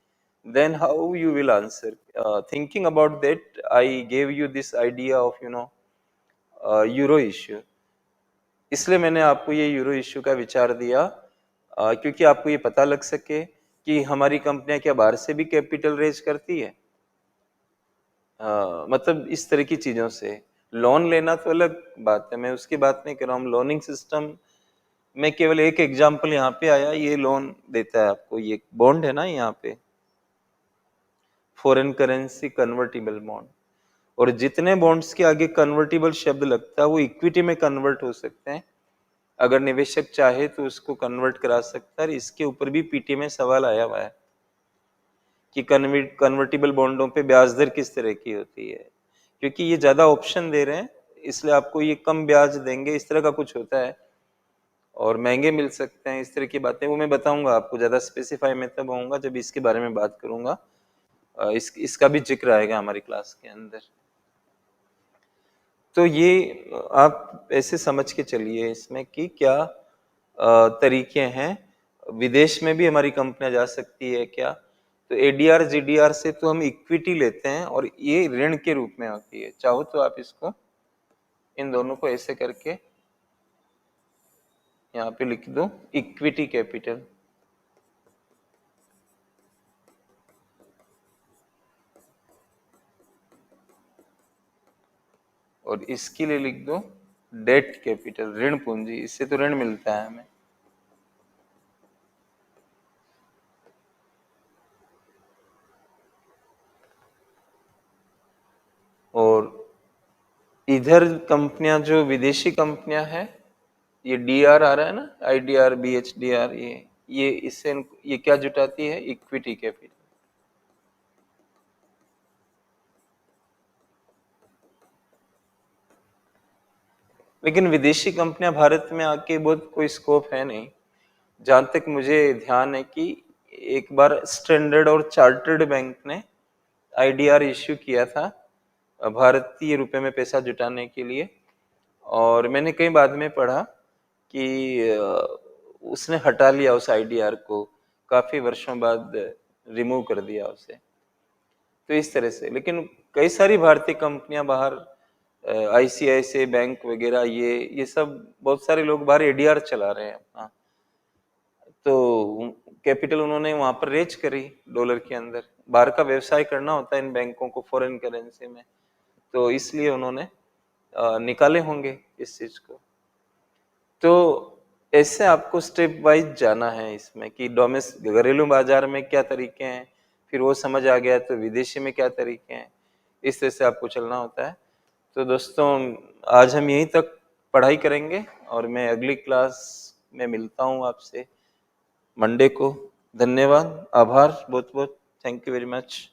Then how you will answer? Thinking about that, I gave you this idea of, euro issue. इसलिए मैंने आपको ये euro issue का विचार दिया, क्योंकि आपको ये पता लग सके कि हमारी कंपनियां क्या बाहर से भी कैपिटल रेज करती है। मतलब इस तरह की चीजों से लोन लेना तो अलग बात है, मैं उसकी बात नहीं कर रहा हूँ। लोनिंग सिस्टम में केवल एक एग्जांपल यहाँ पे आया, ये लोन देता है आपको, ये बॉन्ड है ना यहाँ पे, फॉरेन करेंसी कन्वर्टिबल बॉन्ड। और जितने बॉन्ड्स के आगे कन्वर्टिबल शब्द लगता है वो इक्विटी में कन्वर्ट हो सकते हैं, अगर निवेशक चाहे तो उसको कन्वर्ट करा सकता है। इसके ऊपर भी पीटी में सवाल आया हुआ है कि कन्वर्टिबल बॉन्डों पे ब्याज दर किस तरह की होती है, क्योंकि ये ज्यादा ऑप्शन दे रहे हैं इसलिए आपको ये कम ब्याज देंगे, इस तरह का कुछ होता है, और महंगे मिल सकते हैं, इस तरह की बातें वो मैं बताऊंगा आपको। ज्यादा स्पेसिफाई मैं तब होऊंगा जब इसके बारे में बात करूंगा, इसका भी जिक्र आएगा हमारी क्लास के अंदर। तो ये आप ऐसे समझ के चलिए इसमें कि क्या तरीके हैं, विदेश में भी हमारी कंपनियां जा सकती है क्या। तो एडीआर जीडीआर से तो हम इक्विटी लेते हैं और ये ऋण के रूप में होती है। चाहो तो आप इसको इन दोनों को ऐसे करके यहाँ पे लिख दो, इक्विटी कैपिटल, और इसके लिए लिख दो डेट कैपिटल, ऋण पूंजी, इससे तो ऋण मिलता है हमें। और इधर कंपनियां जो विदेशी कंपनियां हैं, ये डीआर आ रहा है ना, आईडीआर, बीएचडीआर, ये इससे ये क्या जुटाती है, इक्विटी कैपिटल। लेकिन विदेशी कंपनियां भारत में आके बहुत कोई स्कोप है नहीं, जहां तक मुझे ध्यान है कि एक बार स्टैंडर्ड और चार्टर्ड बैंक ने आईडीआर इश्यू किया था भारतीय रुपए में पैसा जुटाने के लिए, और मैंने कई बाद में पढ़ा कि उसने हटा लिया उस आईडीआर को, काफी वर्षों बाद रिमूव कर दिया उसे। तो इस तरह से, लेकिन कई सारी भारतीय कंपनियां बाहर, आईसीआईसीआई बैंक वगैरह, ये सब बहुत सारे लोग बाहर एडीआर चला रहे हैं अपना। तो कैपिटल उन्होंने वहां पर रेज करी डॉलर के अंदर, बाहर का व्यवसाय करना होता है इन बैंकों को फॉरेन करेंसी में, तो इसलिए उन्होंने निकाले होंगे इस चीज को। तो ऐसे आपको स्टेप वाइज जाना है इसमें कि डोमेस्टिक घरेलू बाजार में क्या तरीके हैं, फिर वो समझ आ गया तो विदेशी में क्या तरीके हैं, इस तरह से आपको चलना होता है। तो दोस्तों आज हम यहीं तक पढ़ाई करेंगे और मैं अगली क्लास में मिलता हूँ आपसे मंडे को। धन्यवाद, आभार बहुत बहुत, थैंक यू वेरी मच।